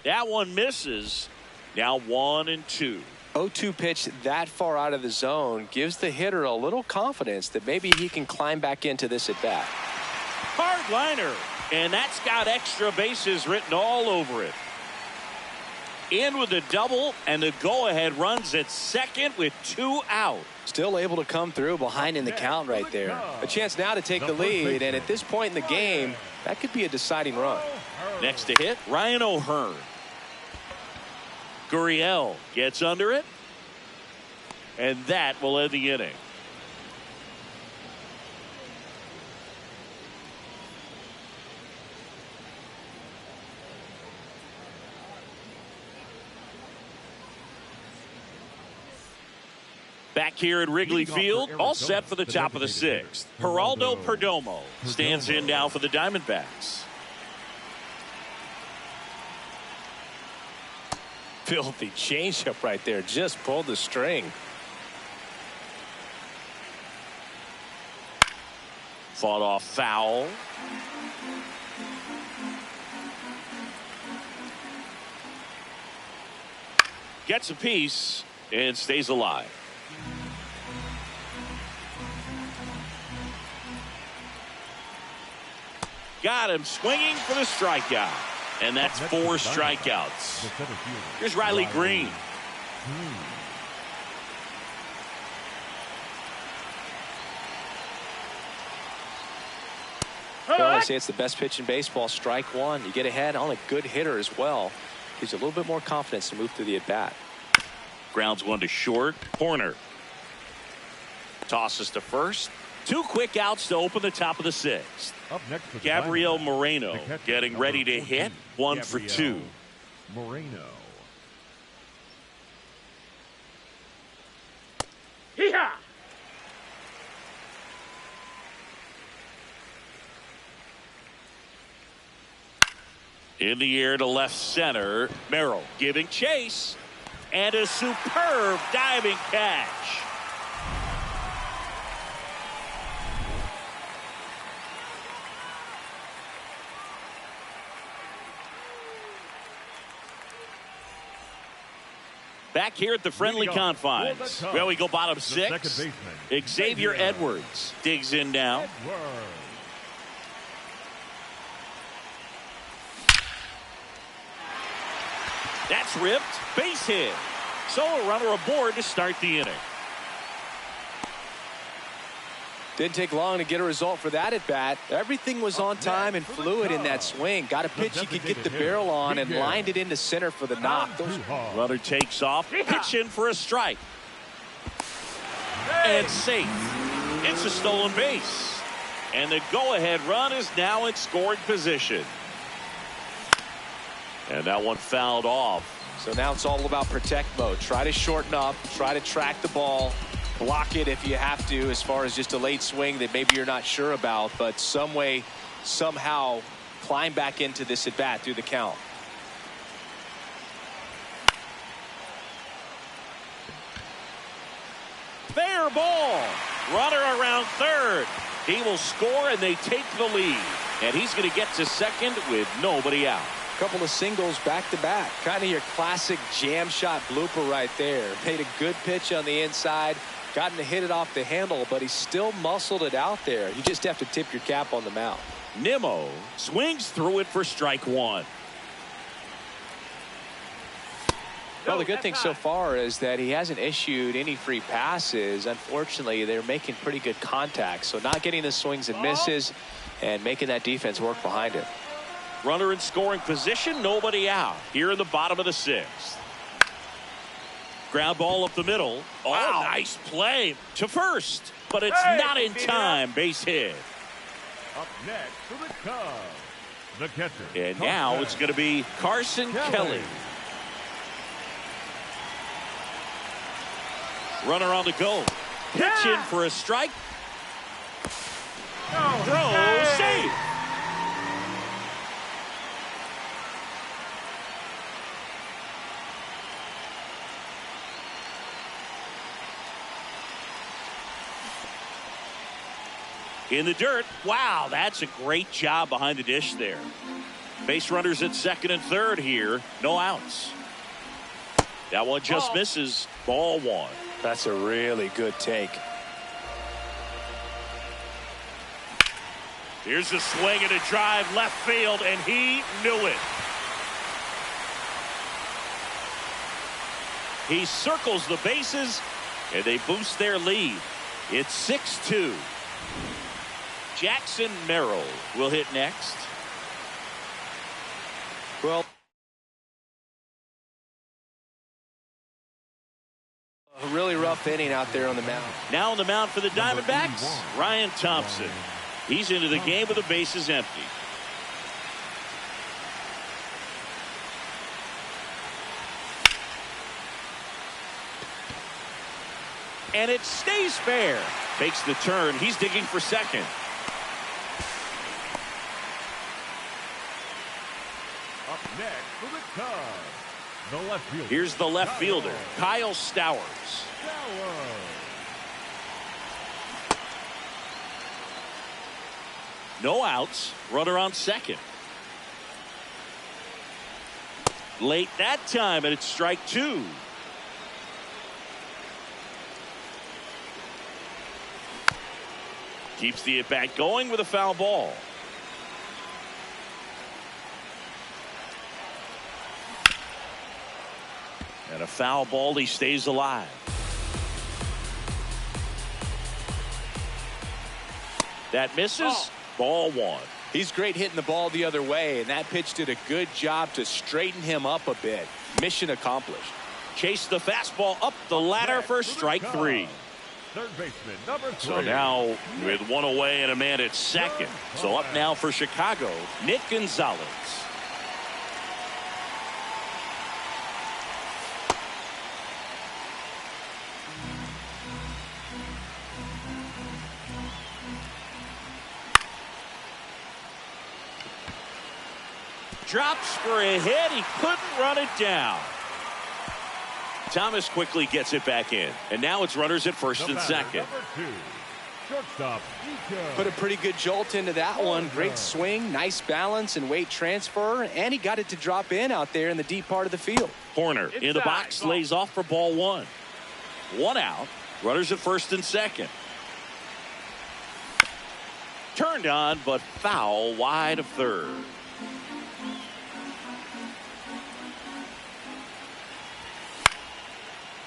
That one misses. Now 1 and 2. 0-2 pitch that far out of the zone gives the hitter a little confidence that maybe he can climb back into this at bat. Hard liner, and that's got extra bases written all over it. In with the double, and the go-ahead runs at second with 2 out. Still able to come through behind in the count right there. A chance now to take the lead, and at this point in the game, that could be a deciding run. Next to hit, Ryan O'Hearn. Gurriel gets under it, and that will end the inning. Back here at Wrigley Field, all set for the top of the 6th. Geraldo Perdomo stands in now for the Diamondbacks. filthy changeup right there. Just pulled the string. Fought off foul. Gets a piece and stays alive. Got him swinging for the strikeout. And that's 4 strikeouts. Here's Riley Green. Well, I say it's the best pitch in baseball. Strike one. You get ahead on a good hitter as well. Gives you a little bit more confidence to move through the at bat. Grounds one to short. Horner tosses to first. 2 quick outs to open the top of the 6th. Up next for the Gabriel Diamondbacks, Moreno the catcher, getting number ready to 14, hit. 1 for 2. Gabriel Moreno. Hee-haw! In the air to left center. Merrill giving chase. And a superb diving catch. Back here at the friendly confines. Well, we go bottom 6. Xavier Edwards digs in now. That's ripped. Base hit. So a runner aboard to start the inning. Didn't take long to get a result for that at bat. Everything was on time and fluid in that swing. Got a pitch he could get the barrel on and lined it into center for the knock. Runner takes off. Pitch in for a strike. And safe. It's a stolen base. And the go-ahead run is now in scoring position. And that one fouled off. So now it's all about protect mode. Try to shorten up. Try to track the ball. Block it if you have to, as far as just a late swing that maybe you're not sure about, but some way, somehow climb back into this at bat through the count. Fair ball. Runner around third. He will score and they take the lead. And he's going to get to second with nobody out. Couple of singles back to back. Kind of your classic jam shot blooper right there. Made a good pitch on the inside. Gotten to hit it off the handle, but he still muscled it out there. You just have to tip your cap on the mound. Nimmo swings through it for strike 1. Well, the good thing so far is that he hasn't issued any free passes. Unfortunately, they're making pretty good contact. So not getting the swings and misses and making that defense work behind it. Runner in scoring position, nobody out. Here in the bottom of the 6th. Ground ball up the middle. Oh, wow. Nice play to first. But it's not in time. Base hit. Up next for the Cubs, the catcher. And now it's going to be Carson Kelly. Runner on the go. Pitch in for a strike. Throw safe. In the dirt. Wow, that's a great job behind the dish there. Base runners at second and third here. No outs. That one just misses. Ball 1. That's a really good take. Here's a swing and a drive left field, and he knew it. He circles the bases, and they boost their lead. It's 6-2. Jackson Merrill will hit next. Well, a really rough inning out there on the mound. Now on the mound for the Diamondbacks, Ryan Thompson. He's into the game with the bases empty. And it stays fair. Makes the turn. He's digging for second. Up next for the Cubs, The left fielder. Here's the left fielder, Kyle Stowers. No outs, runner on second. Late that time, and it's strike two. Keeps the at-bat going with a foul ball. And a foul ball, he stays alive. That misses. Ball one. He's great hitting the ball the other way, and that pitch did a good job to straighten him up a bit. Mission accomplished. Chase the fastball up the ladder for strike three. Third baseman, number 3. So now with one away and a man at second. So up now for Chicago, Nick Gonzalez. Drops for a hit. He couldn't run it down. Thomas quickly gets it back in. And now it's runners at first and second. Number 2. Shortstop, Nico. Put a pretty good jolt into that one. Great swing, nice balance and weight transfer, and he got it to drop in out there in the deep part of the field. Horner in the box, lays off for ball one. One out. Runners at first and second. Turned on, but foul wide of third.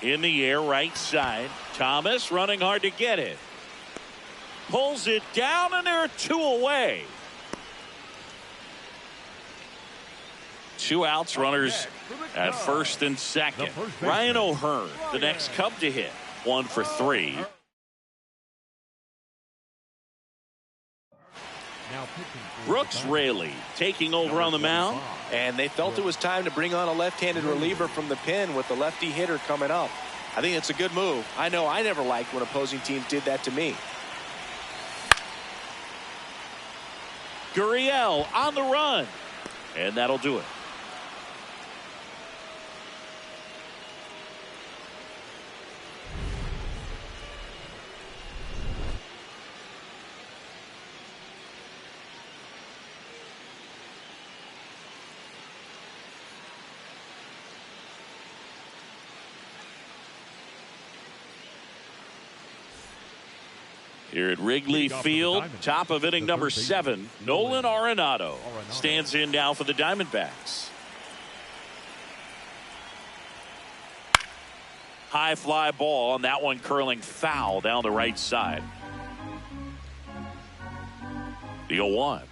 In the air, right side. Thomas running hard to get it. Pulls it down, and there are two away. Two outs, runners at first and second. Ryan O'Hearn, the next Cub to hit. 1 for 3. Brooks Raley taking over on the mound. And they felt it was time to bring on a left-handed reliever from the pen with the lefty hitter coming up. I think it's a good move. I know I never liked when opposing teams did that to me. Gurriel on the run. And that'll do it. Here at Wrigley Field, top of inning number 7, Nolan Arenado stands in now for the Diamondbacks. High fly ball, and that one curling foul down the right side. The 0-1.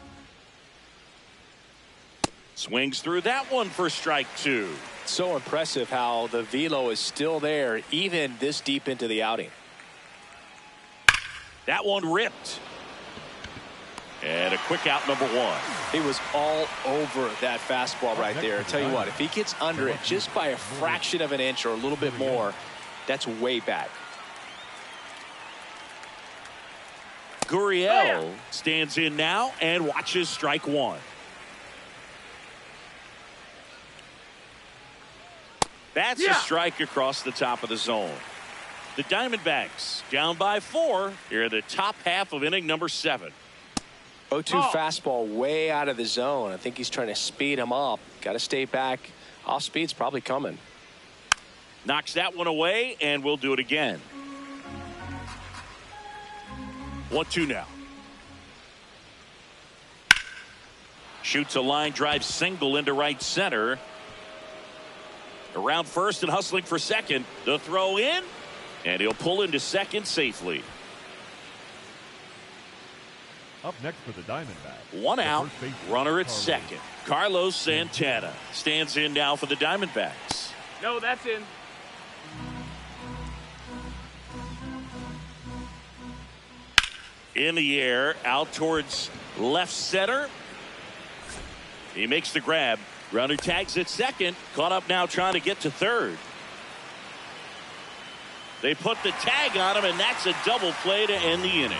Swings through that one for strike 2. So impressive how the velo is still there even this deep into the outing. That one ripped. And a quick out, number 1. He was all over that fastball right there. I tell you what, if he gets under it just by a fraction of an inch or a little bit more, that's way back. Gurriel stands in now and watches strike 1. That's a strike across the top of the zone. The Diamondbacks down by 4 here in the top half of inning number 7. 0-2 fastball way out of the zone. I think he's trying to speed him up. Got to stay back. Off speed's probably coming. Knocks that one away, and we'll do it again. 1-2 now. Shoots a line drive single into right center. Around first and hustling for second. The throw in. And he'll pull into second safely. Up next for the Diamondbacks. 1 out, runner at second. Carlos Santana stands in now for the Diamondbacks. No, that's in. In the air, out towards left center. He makes the grab. Runner tags at second. Caught up now trying to get to third. They put the tag on him, and that's a double play to end the inning.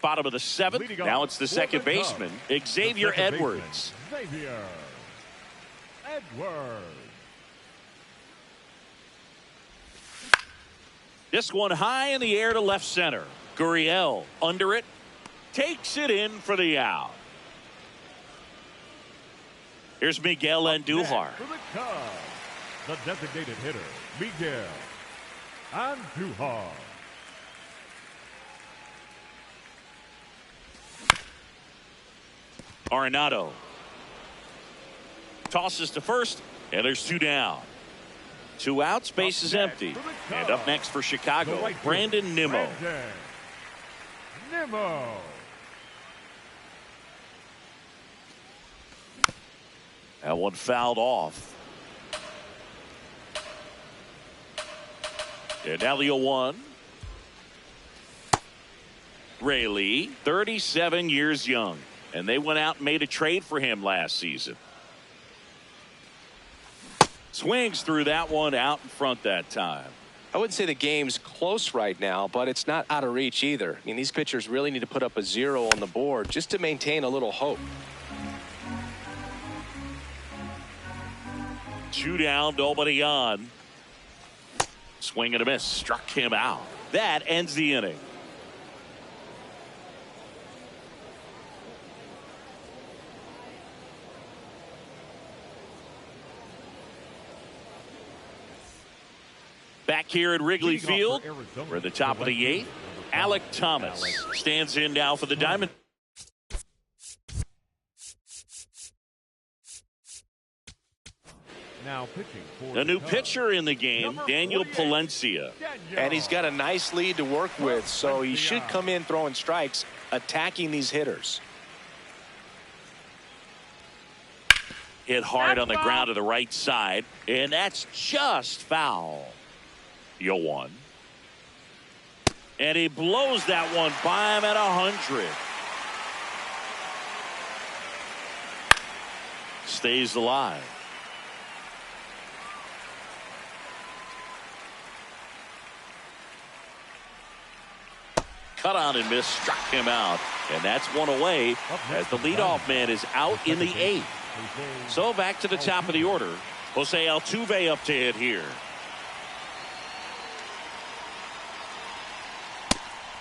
Bottom of the 7th. Now it's the second baseman, Xavier Edwards. Xavier Edwards. This one high in the air to left center. Gurriel under it. Takes it in for the out. Here's Miguel Andujar. For the Cubs, the designated hitter, Miguel Andujar. Arenado tosses to first, and there's 2 down. 2 outs, base is empty. And up next for Chicago, Brandon Nimmo. That one fouled off. And now the 0-1. Rayleigh, 37 years young. And they went out and made a trade for him last season. Swings through that one out in front that time. I wouldn't say the game's close right now, but it's not out of reach either. I mean, these pitchers really need to put up a 0 on the board just to maintain a little hope. 2 down, nobody on. Swing and a miss. Struck him out. That ends the inning. Back here at Wrigley Field, we're at the top of the 8th. Alek Thomas stands in now for the Diamond. Now pitching for A new pitcher in the game, Daniel Palencia. And he's got a nice lead to work with, so he should come in throwing strikes, attacking these hitters. Hit hard on the ground to the right side, and that's just foul. 0-1. And he blows that one by him at 100. Stays alive. Cut on and miss, struck him out. And that's one away as the leadoff man is out in the 8th. So back to the top of the order. Jose Altuve up to hit here.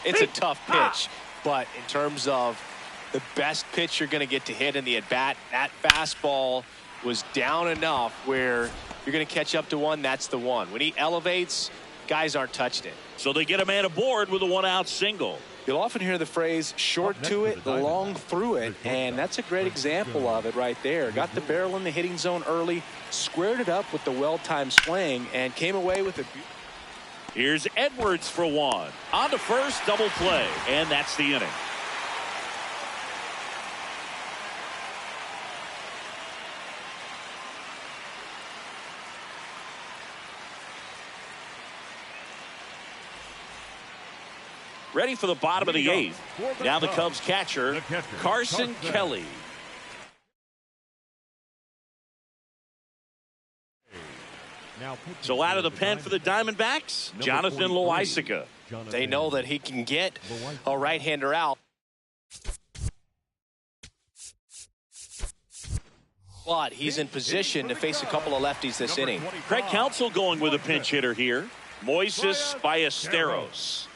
It's a tough pitch, but in terms of the best pitch you're going to get to hit in the at-bat, that fastball was down enough where you're going to catch up to one. That's the one. When he elevates, guys aren't touching it. So they get a man aboard with a 1-out single. You'll often hear the phrase short to it, long through it, and that's a great example of it right there. Got the barrel in the hitting zone early, squared it up with the well-timed swing, and came away with it. Here's Edwards for 1. On to first, double play, and that's the inning. Ready for the bottom of the 8th. Now the Cubs catcher, Carson Kelly. So out of the pen for the Diamondbacks, Jonathan Loaisiga. They know that he can get a right-hander out. But he's in position to face a couple of lefties this inning. Craig Counsell going with a pinch hitter here. Moises Ballesteros.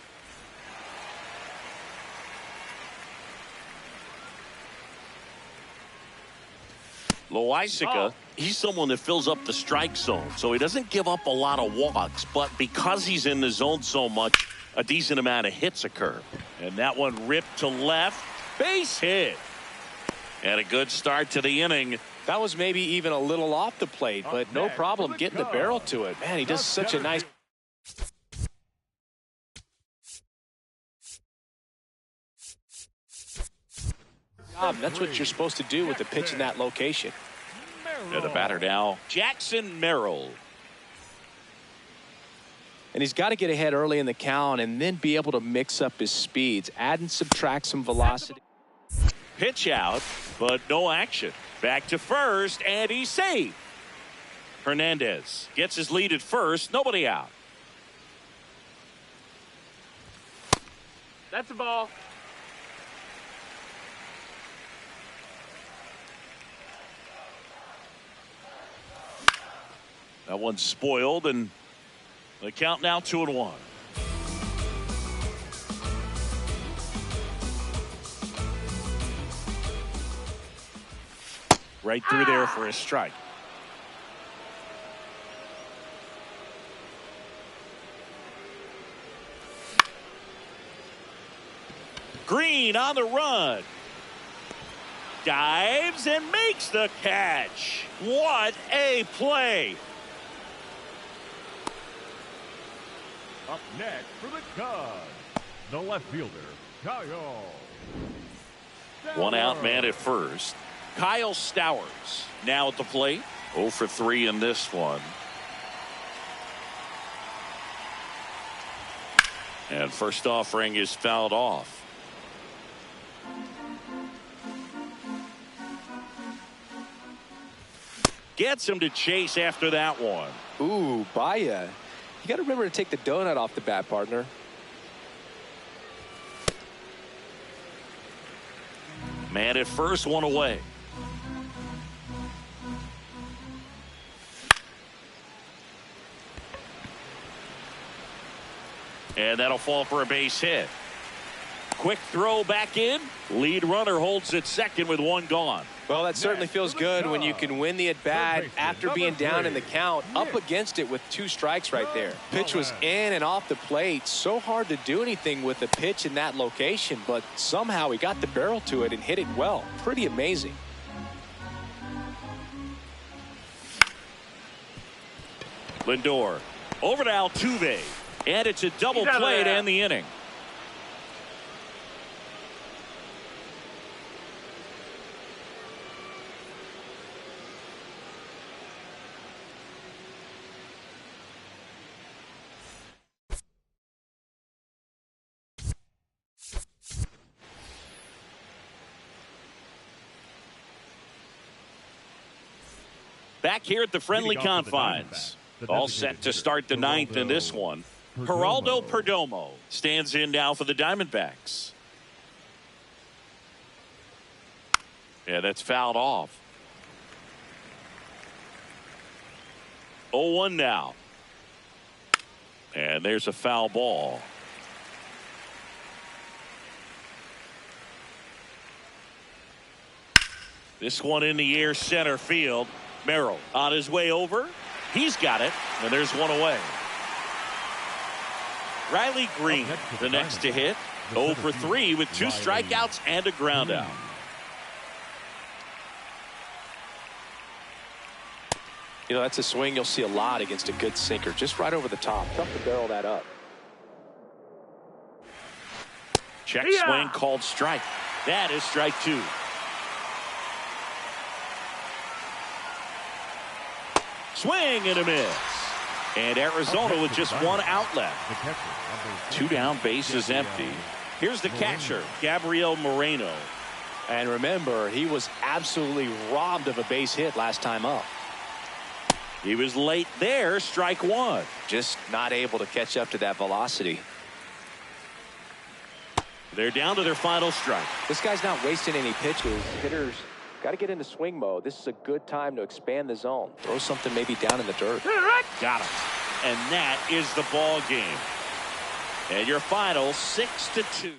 Loaisiga, he's someone that fills up the strike zone, so he doesn't give up a lot of walks, but because he's in the zone so much, a decent amount of hits occur. And that one ripped to left, base hit. And a good start to the inning. That was maybe even a little off the plate, but no problem getting the barrel to it. Man, he does such a nice job. That's what you're supposed to do with the pitch in that location. And the batter now, Jackson Merrill. And he's got to get ahead early in the count and then be able to mix up his speeds, add and subtract some velocity. Pitch out, but no action. Back to first, and he's safe. Hernandez gets his lead at first, nobody out. That's a ball. That one's spoiled, and the count now 2-1. Right through there for a strike. Green on the run. Dives and makes the catch. What a play. Up next for the Cubs, the left fielder, Kyle. One out man at first. Kyle Stowers now at the plate. 0 for 3 in this one. And first offering is fouled off. Gets him to chase after that one. Ooh, Baya. You got to remember to take the donut off the bat, partner. Man at first, one away. And that'll fall for a base hit. Quick throw back in. Lead runner holds at second with one gone. Well, that certainly feels good when you can win the at-bat after being down in the count, up against it with 2 strikes right there. Pitch was in and off the plate. So hard to do anything with a pitch in that location, but somehow he got the barrel to it and hit it well. Pretty amazing. Lindor over to Altuve, and it's a double play to end the inning. Back here at the friendly confines. All set to start the 9th in this one. Geraldo Perdomo stands in now for the Diamondbacks. Yeah, that's fouled off. 0-1 now. And there's a foul ball. This one in the air, center field. Merrill on his way over. He's got it, and there's one away. Riley Green, the next to hit. 0 for 3 with 2 strikeouts and a ground out. You know, that's a swing you'll see a lot against a good sinker. Just right over the top. Tough to barrel that up. Check swing called strike. That is strike 2. Swing and a miss. And Arizona with just 1 out left. 2 down, bases empty. Here's the catcher, Gabriel Moreno. And remember, he was absolutely robbed of a base hit last time up. He was late there, strike 1. Just not able to catch up to that velocity. They're down to their final strike. This guy's not wasting any pitches. Hitters got to get into swing mode. This is a good time to expand the zone. Throw something maybe down in the dirt. Got him. And that is the ball game. And your final 6-2.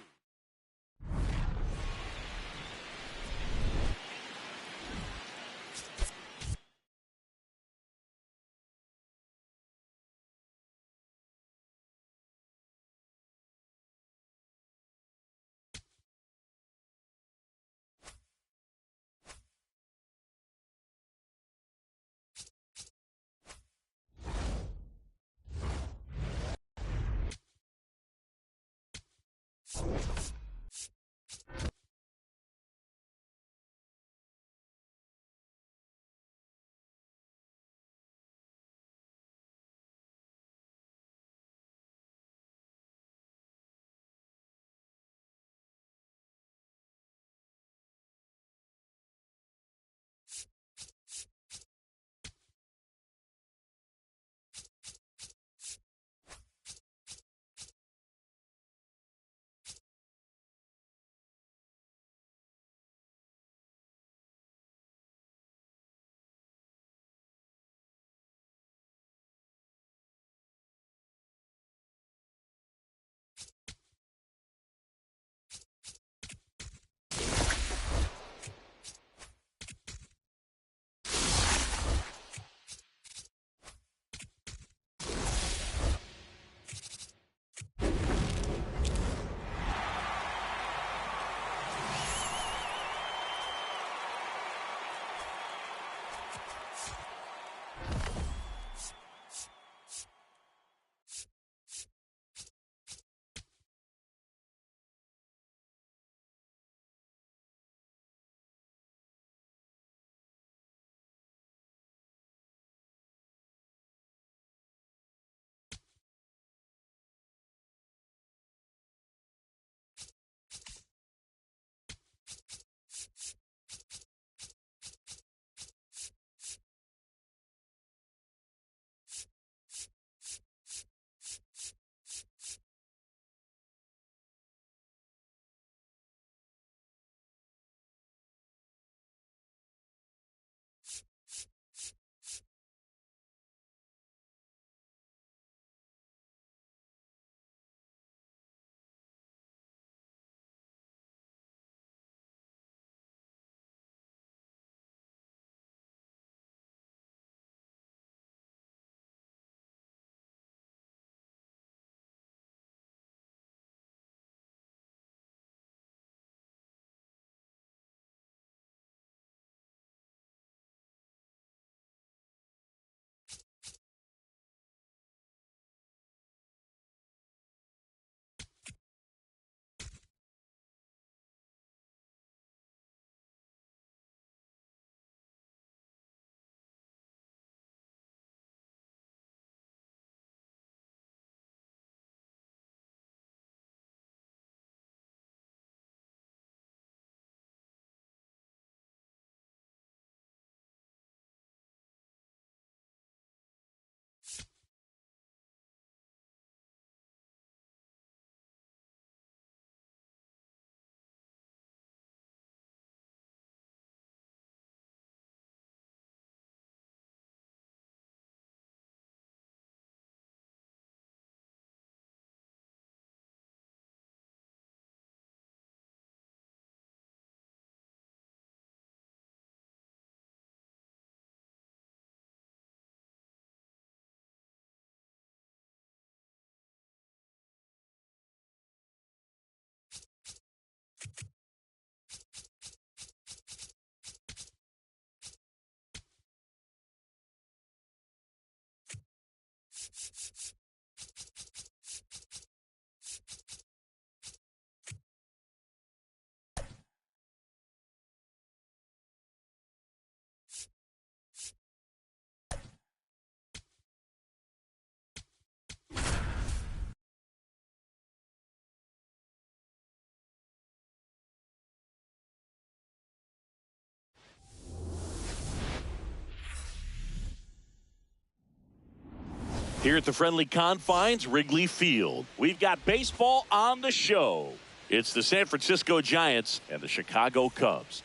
Here at the friendly confines, Wrigley Field, we've got baseball on the show. It's the San Francisco Giants and the Chicago Cubs.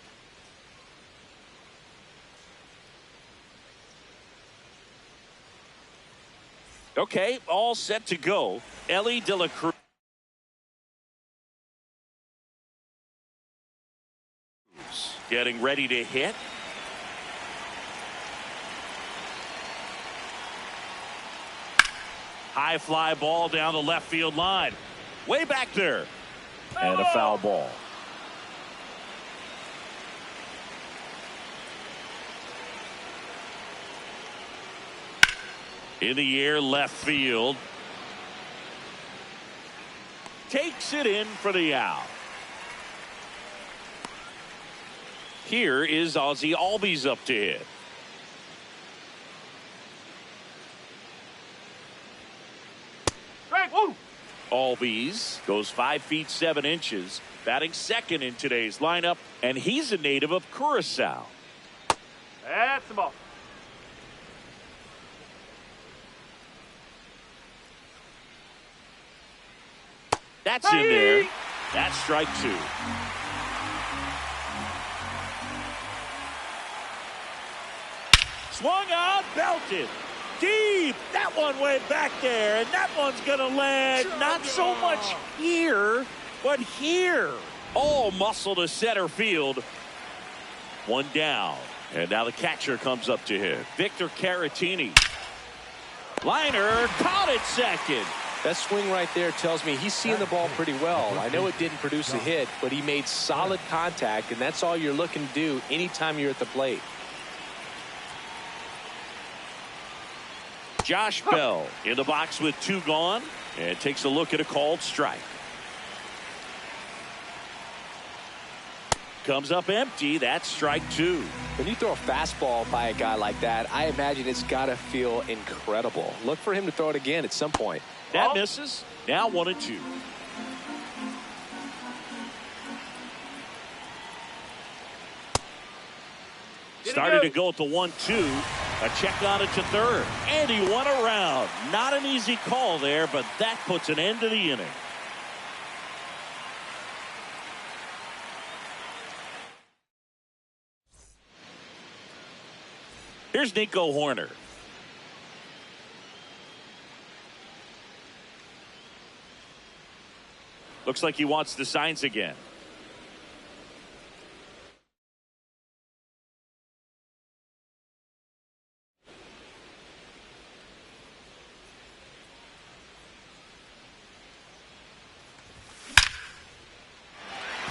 Okay, all set to go. Elly De La Cruz getting ready to hit. High fly ball down the left field line. Way back there. And a foul ball. In the air, left field. Takes it in for the out. Here is Ozzie Albies up to hit. Albies goes 5 feet 7 inches, batting second in today's lineup, and he's a native of Curacao. That's the ball. That's in there. That's strike 2. Swung on, belted. Deep. That one went back there, and that one's going to land not so much here, but here. All muscle to center field. One down. And now the catcher comes up to him. Victor Caratini. Liner caught it second. That swing right there tells me he's seeing the ball pretty well. I know it didn't produce a hit, but he made solid contact, and that's all you're looking to do anytime you're at the plate. Josh Bell in the box with 2 gone and takes a look at a called strike. Comes up empty. That's strike 2. When you throw a fastball by a guy like that, I imagine it's got to feel incredible. Look for him to throw it again at some point. That misses. Now 1-2. Started to go at the 1-2. A check on it to third. And he won around. Not an easy call there, but that puts an end to the inning. Here's Nico Hoerner. Looks like he wants the signs again.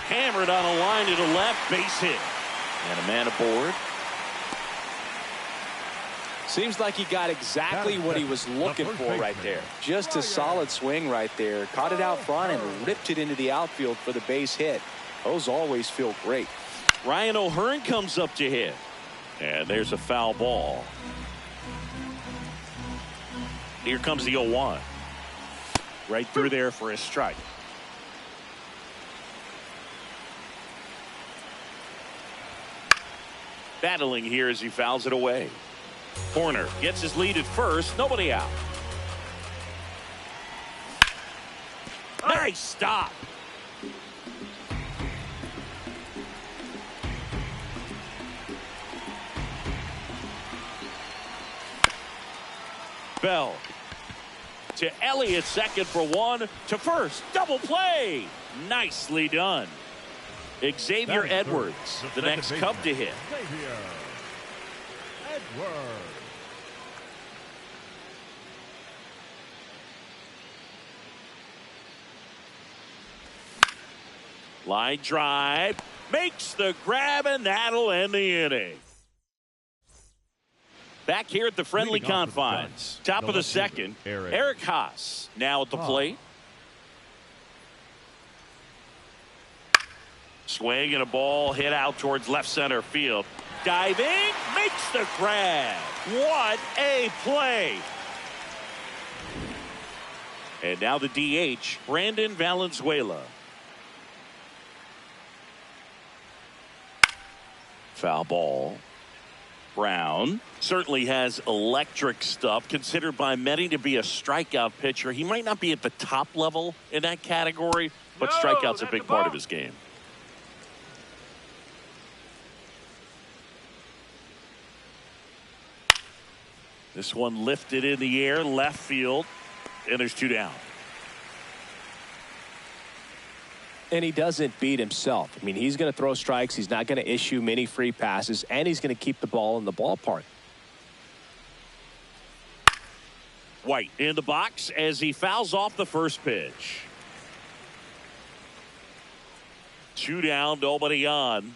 Hammered on a line to the left, base hit. And a man aboard. Seems like he got exactly what he was looking for right there. Just a solid swing right there. Caught it out front and ripped it into the outfield for the base hit. Those always feel great. Ryan O'Hearn comes up to hit. And there's a foul ball. Here comes the 0-1. Right through there for a strike. Battling here as he fouls it away. Hoerner gets his lead at first. Nobody out. Nice stop. Bell to Elliott, second for 1 to first. Double play. Nicely done. Xavier Edwards, the next Cub to hit. Xavier Edwards. Line drive. Makes the grab, and that'll end the inning. Back Back here at the friendly Leading off to the confines. front, Top the of the left-hander, second. Eric Eric Haas now at the plate. Swing and a ball hit out towards left center field. Diving, makes the grab. What a play. And now the DH, Brandon Valenzuela. Foul ball. Brown certainly has electric stuff, considered by many to be a strikeout pitcher. He might not be at the top level in that category, but strikeout's a big part of his game. This one lifted in the air, left field, and there's 2 down. And he doesn't beat himself. I mean, he's going to throw strikes. He's not going to issue many free passes, and he's going to keep the ball in the ballpark. White in the box as he fouls off the first pitch. 2 down, nobody on.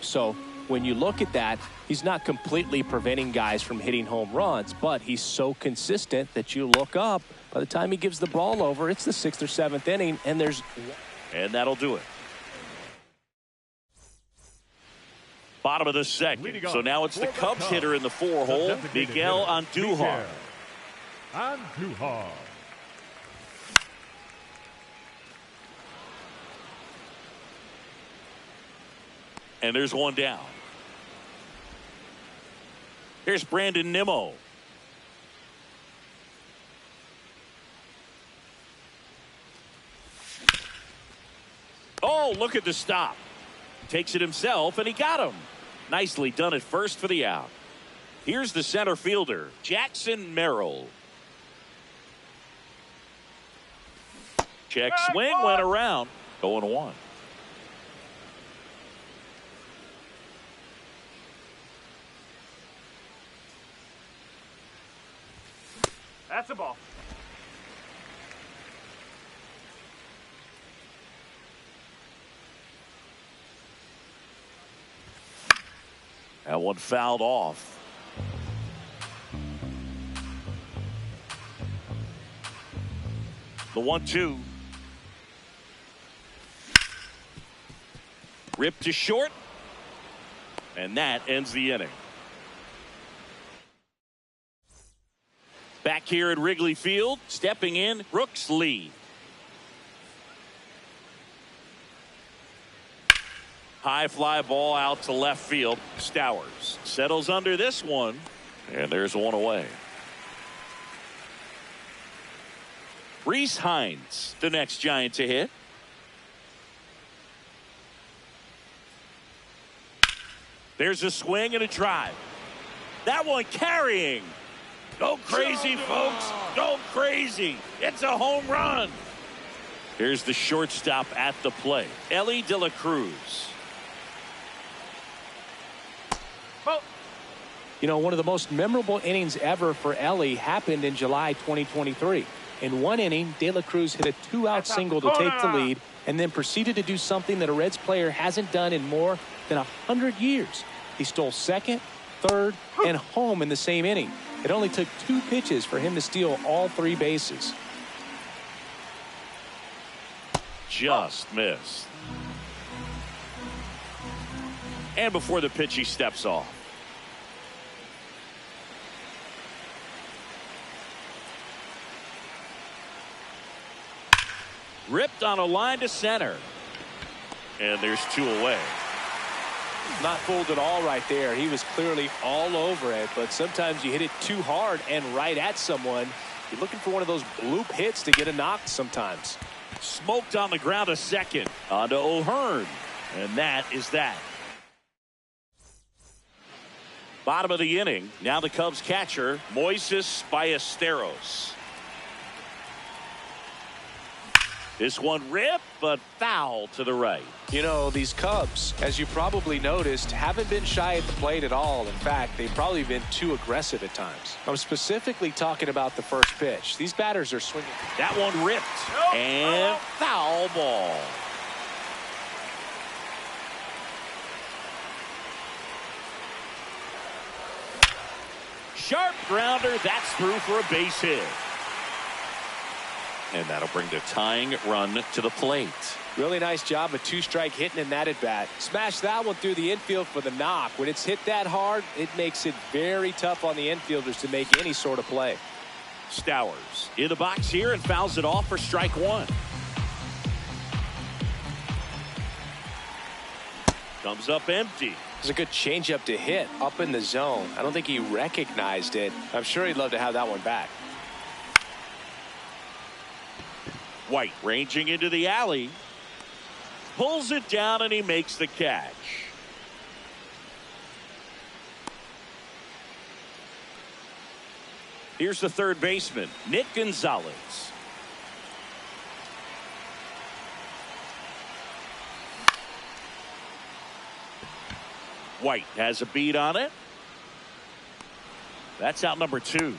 So when you look at that, he's not completely preventing guys from hitting home runs, but he's so consistent that you look up. By the time he gives the ball over, it's the 6th or 7th inning, and that'll do it. Bottom of the second. So now it's the Cubs hitter in the 4-hole, Miguel Andujar. Andujar. And there's 1 down. Here's Brandon Nimmo. Oh, look at the stop. Takes it himself, and he got him. Nicely done at first for the out. Here's the center fielder, Jackson Merrill. Check swing, went around. 0-1. That's a ball. That one fouled off. The 1-2. Ripped to short. And that ends the inning. Back here at Wrigley Field, stepping in, Brooks Lee. High fly ball out to left field. Stowers settles under this one, and there's 1 away. Rhys Hines, the next Giant to hit. There's a swing and a drive. That one carrying. Go crazy, folks. Go crazy. It's a home run. Here's the shortstop at the plate, Elly De La Cruz. You know, one of the most memorable innings ever for Elly happened in July 2023. In 1 inning, De La Cruz hit a 2-out single to take the lead and then proceeded to do something that a Reds player hasn't done in more than 100 years. He stole second, third, and home in the same inning. It only took 2 pitches for him to steal all 3 bases. Just missed. And before the pitch, he steps off. Ripped on a line to center. And there's 2 away. Not fooled at all right there. He was clearly all over it, but sometimes you hit it too hard and right at someone. You're looking for one of those bloop hits to get a knock sometimes. Smoked on the ground to second. On to O'Hearn. And that is that. Bottom of the inning. Now the Cubs catcher, Moises Ballesteros. This one ripped, but foul to the right. You know, these Cubs, as you probably noticed, haven't been shy at the plate at all. In fact, they've probably been too aggressive at times. I'm specifically talking about the first pitch. These batters are swinging. That one ripped. And foul ball. Sharp grounder. That's through for a base hit. And that'll bring the tying run to the plate. Really nice job of two-strike hitting in that at-bat. Smash that one through the infield for the knock. When it's hit that hard, it makes it very tough on the infielders to make any sort of play. Stowers in the box here and fouls it off for strike one. Comes up empty. It's a good changeup to hit up in the zone. I don't think he recognized it. I'm sure he'd love to have that one back. White ranging into the alley. Pulls it down and he makes the catch. Here's the third baseman, Nick Gonzalez. White has a beat on it. That's out number 2.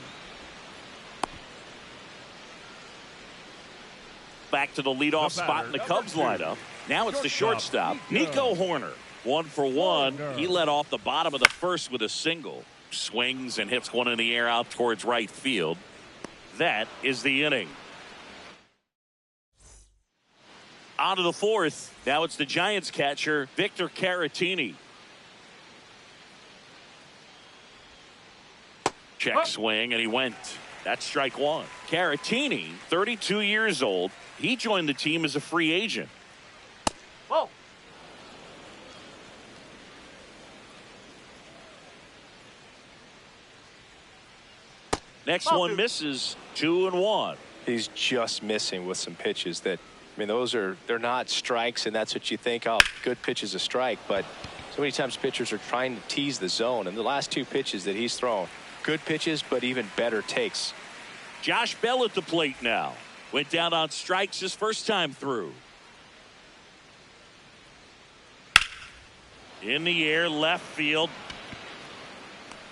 Back to the leadoff spot in the Cubs lineup. Now it's the shortstop, Nico Hoerner. 1 for 1. He led off the bottom of the first with a single. Swings and hits one in the air out towards right field. That is the inning. On to the fourth. Now it's the Giants catcher, Victor Caratini. Check swing and he went. That's strike one. Caratini, 32 years old. He joined the team as a free agent. Whoa. Next one misses. 2-1. He's just missing with some pitches that, I mean, they're not strikes, and that's what you think, oh, good pitch is a strike. But so many times pitchers are trying to tease the zone, and the last 2 pitches that he's thrown, good pitches, but even better takes. Josh Bell at the plate now. Went down on strikes his first time through. In the air, left field.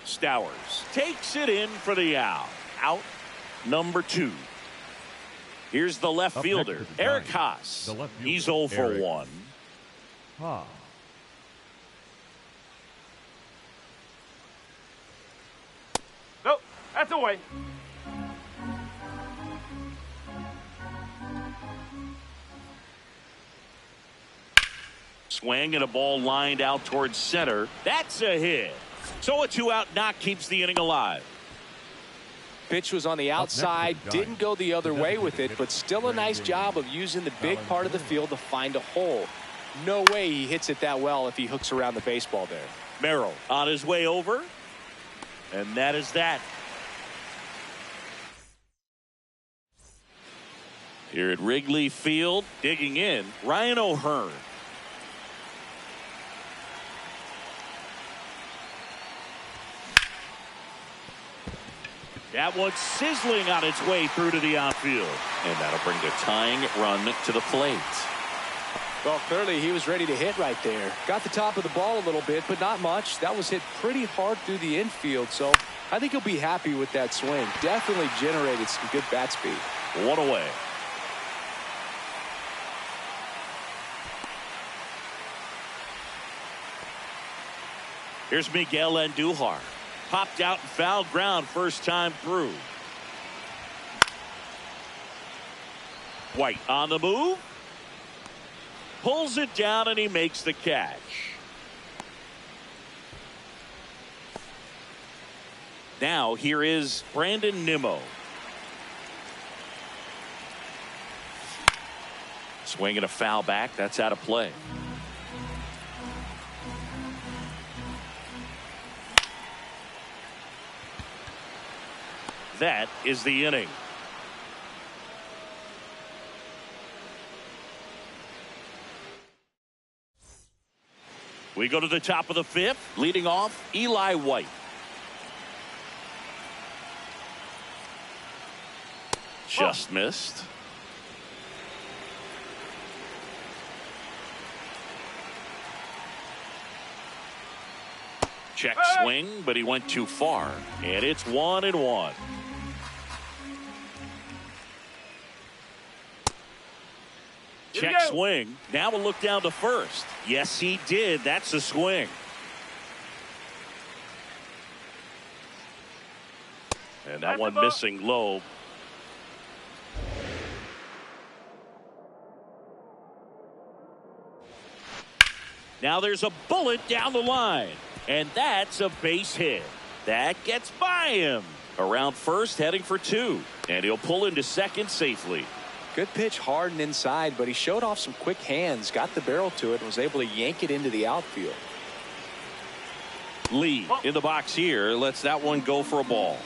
Stowers takes it in for the out. Out number 2. Here's the left fielder, Eric Haas. He's 0 for 1. Nope, that's away. Swing and a ball lined out towards center. That's a hit. So a 2-out knock keeps the inning alive. Pitch was on the outside, didn't go the other way with it, but still a nice job of using the big part of the field to find a hole. No way he hits it that well if he hooks around the baseball there. Merrill on his way over. And that is that. Here at Wrigley Field, digging in, Ryan O'Hearn. That one's sizzling on its way through to the outfield. And that'll bring the tying run to the plate. Well, clearly he was ready to hit right there. Got the top of the ball a little bit, but not much. That was hit pretty hard through the infield, so I think he'll be happy with that swing. Definitely generated some good bat speed. 1 away. Here's Miguel Andujar. Popped out and fouled ground first time through. White on the move. Pulls it down and he makes the catch. Now here is Brandon Nimmo. Swing and a foul back. That's out of play. That is the inning. We go to the top of the 5th. Leading off, Eli White. Just missed. Check swing, but he went too far. And it's 1-1. Check swing. Now we'll look down to first. Yes, he did. That's a swing. And that one missing low. Now there's a bullet down the line. And that's a base hit. That gets by him. Around first, heading for 2. And he'll pull into second safely. Good pitch hard and inside, but he showed off some quick hands, got the barrel to it, and was able to yank it into the outfield. Lee in the box here lets that one go for a ball.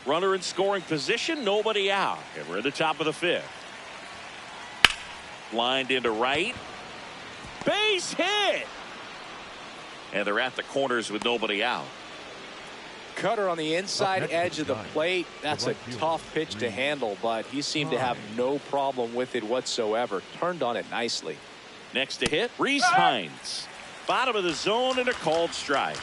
Runner in scoring position, nobody out. And we're at the top of the 5th. Lined into right. Base hit. And they're at the corners with nobody out. Cutter on the inside edge of the plate. That's a tough pitch to handle, but he seemed to have no problem with it whatsoever. Turned on it nicely. Next to hit, Rhys Hines. Bottom of the zone and a called strike.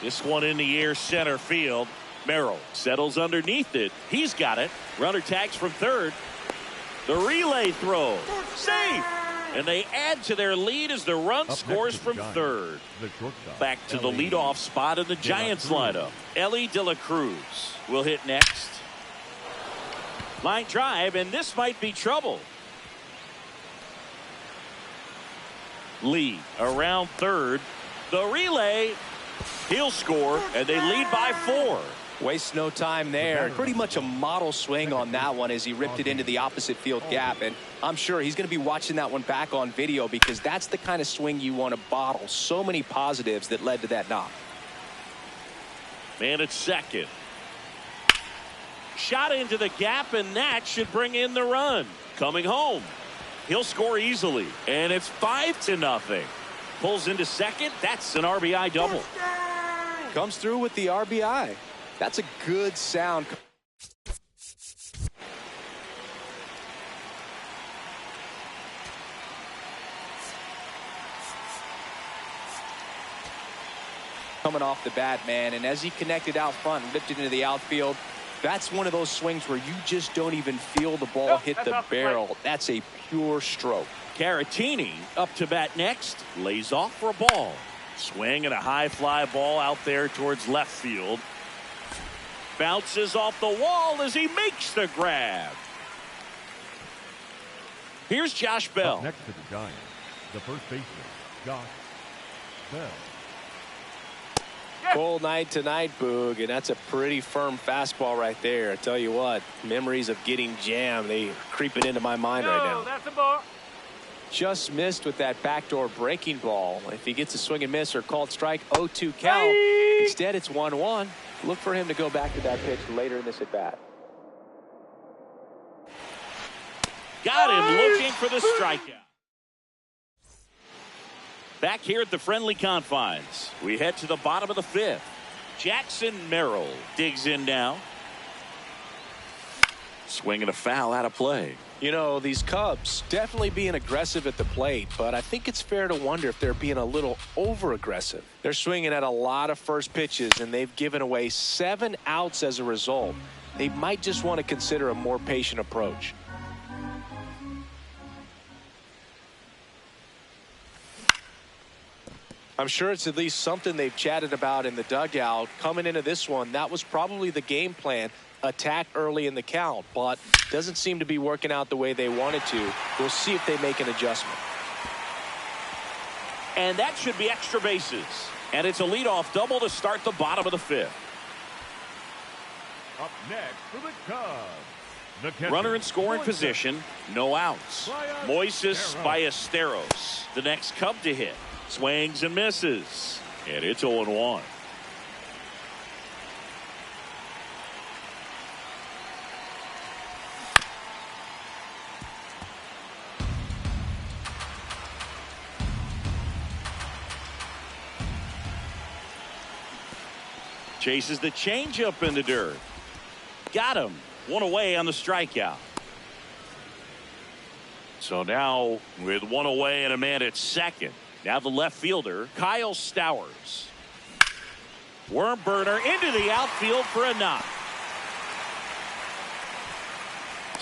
This one in the air center field. Merrill settles underneath it. He's got it. Runner tags from third. The relay throw. Safe. And they add to their lead as the run scores from third. Back to the leadoff spot in the Giants lineup. Elly De La Cruz will hit next. Line drive, and this might be trouble. Lee around third. The relay. He'll score, and they lead by 4. Waste no time there. Pretty much a model swing on that one as he ripped it into the opposite field gap. And I'm sure he's going to be watching that one back on video because that's the kind of swing you want to bottle. So many positives that led to that knock. Man at second. Shot into the gap, and that should bring in the run. Coming home. He'll score easily. And it's 5-0. Pulls into second. That's an RBI double. Comes through with the RBI. That's a good sound. Coming off the bat, man, and as he connected out front and ripped it into the outfield, that's one of those swings where you just don't even feel the ball hit the barrel. That's a pure stroke. Caratini up to bat next. Lays off for a ball. Swing and a high fly ball out there towards left field. Bounces off the wall as he makes the grab. Here's Josh Bell. Up next to the Giants, the first baseman, Josh Bell. Cold night tonight, Boog, and that's a pretty firm fastball right there. I tell you what, memories of getting jammed, they creeping into my mind right now. That's a ball. Just missed with that backdoor breaking ball. If he gets a swing and miss or called strike, 0-2 count. Instead, it's 1-1. Look for him to go back to that pitch later in this at bat. Got him looking for the strikeout. Back here at the friendly confines, we head to the bottom of the 5th. Jackson Merrill digs in now. Swinging a foul out of play. You know, these Cubs definitely being aggressive at the plate, but I think it's fair to wonder if they're being a little over-aggressive. They're swinging at a lot of first pitches, and they've given away 7 outs as a result. They might just want to consider a more patient approach. I'm sure it's at least something they've chatted about in the dugout. Coming into this one, that was probably the game plan. Attack early in the count, but doesn't seem to be working out the way they wanted to. We'll see if they make an adjustment. And that should be extra bases. And it's a leadoff double to start the bottom of the 5th. Up next for the Cubs, the catcher, Runner in scoring position, no outs. Moises Ballesteros, the next Cub to hit. Swings and misses. And it's 0-1. Chases the changeup in the dirt. Got him. One away on the strikeout. So now with one away and a man at second. Now the left fielder, Kyle Stowers. Worm burner into the outfield for a knock.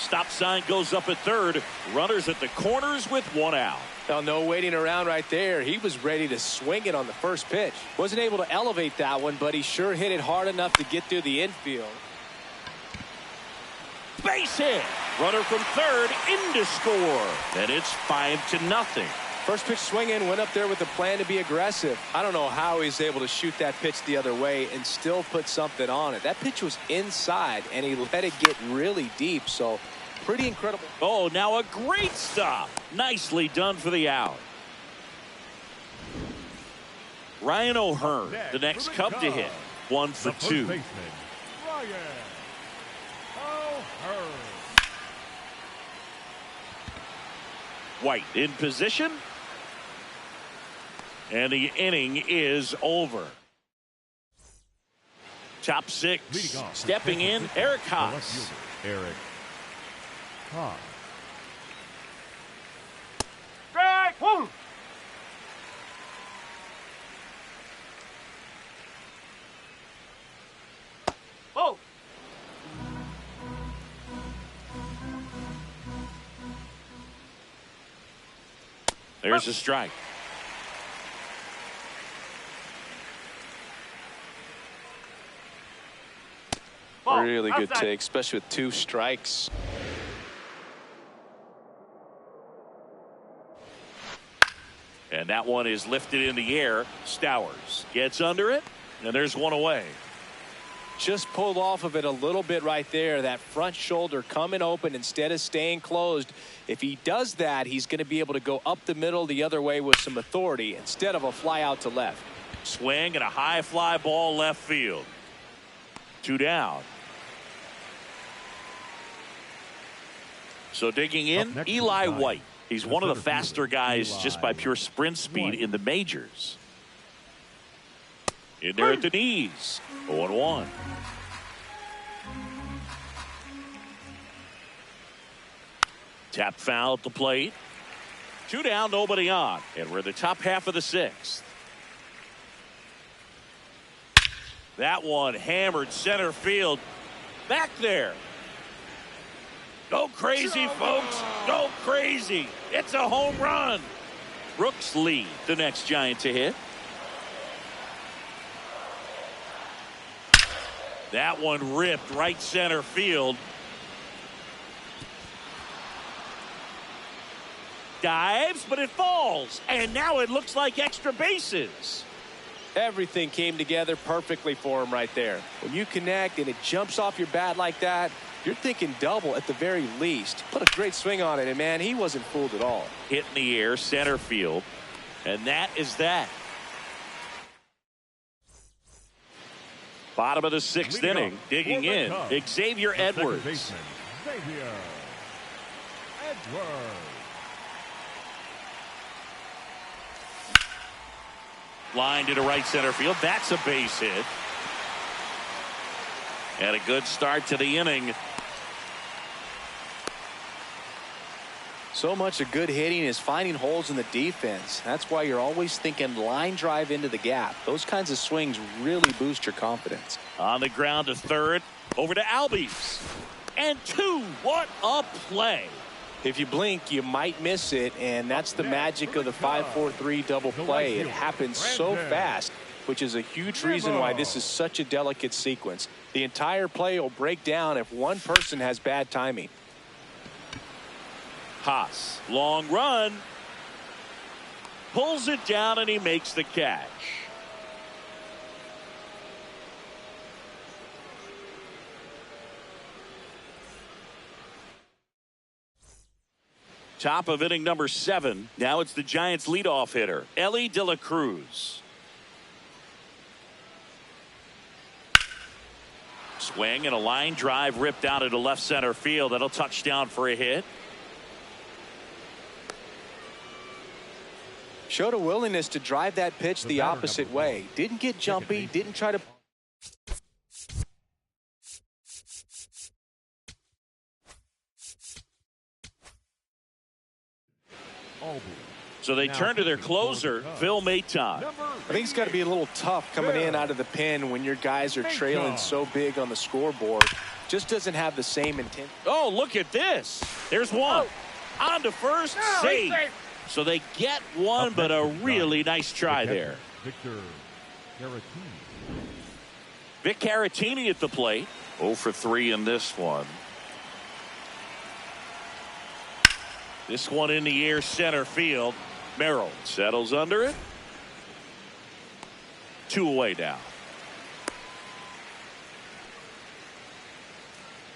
Stop sign goes up at third. Runners at the corners with one out. Now, no waiting around right there. He was ready to swing it on the first pitch. Wasn't able to elevate that one, but he sure hit it hard enough to get through the infield. Base hit. Runner from third in to score. And it's 5-0. First pitch swinging, went up there with a plan to be aggressive. I don't know how he's able to shoot that pitch the other way and still put something on it. That pitch was inside, and he let it get really deep, so pretty incredible. Oh, now a great stop. Nicely done for the out. Ryan O'Hearn, the next Cub to hit. 1 for 2. Ryan O'Hearn. White in position. And the inning is over. Top 6. Stepping in, Eric Haas. Eric Haas. Strike one. Oh. There's a strike. Ball. Really good Outside. take, especially with 2 strikes. And that one is lifted in the air. Stowers gets under it, and there's one away. Just pulled off of it a little bit right there. That front shoulder coming open instead of staying closed. If he does that, he's going to be able to go up the middle the other way with some authority instead of a fly out to left. Swing and a high fly ball left field. 2 down. So digging in, Eli White. He's one of the faster guys just by pure sprint speed in the majors. In there at the knees. 0-1. Tap foul at the plate. 2 down, nobody on. And we're in the top half of the 6th. That one hammered center field. Back there. Go crazy, folks. Go crazy. It's a home run. Brooks Lee, the next Giant to hit. That one ripped right center field. Dives, but it falls. And now it looks like extra bases. Everything came together perfectly for him right there. When you connect and it jumps off your bat like that, you're thinking double at the very least. Put a great swing on it, and man, he wasn't fooled at all. Hit in the air, center field. And that is that. Bottom of the 6th inning, digging in, Xavier Edwards. Xavier Edwards. Lined into right center field. That's a base hit. And a good start to the inning. So much of good hitting is finding holes in the defense. That's why you're always thinking line drive into the gap. Those kinds of swings really boost your confidence. On the ground to third. Over to Albies. And 2. What a play. If you blink, you might miss it, and that's the magic of the 5-4-3 double play. It happens so fast, which is a huge reason why this is such a delicate sequence. The entire play will break down if one person has bad timing. Haas, long run. Pulls it down, and he makes the catch. Top of inning number 7. Now it's the Giants leadoff hitter, Elly De La Cruz. Swing and a line drive ripped out into left center field. That'll touch down for a hit. Showed a willingness to drive that pitch the opposite way. Didn't get jumpy, didn't try to... So they turn to their closer, Phil Maton. I think it's got to be a little tough coming in out of the pen when your guys are trailing so big on the scoreboard. Just doesn't have the same intent. Oh, look at this. There's one. On to first, save. So they get one, but a really nice try there. Victor Caratini. Vic Caratini at the plate. 0 for 3 in this one. This one in the air, center field. Merrill settles under it. 2 away now.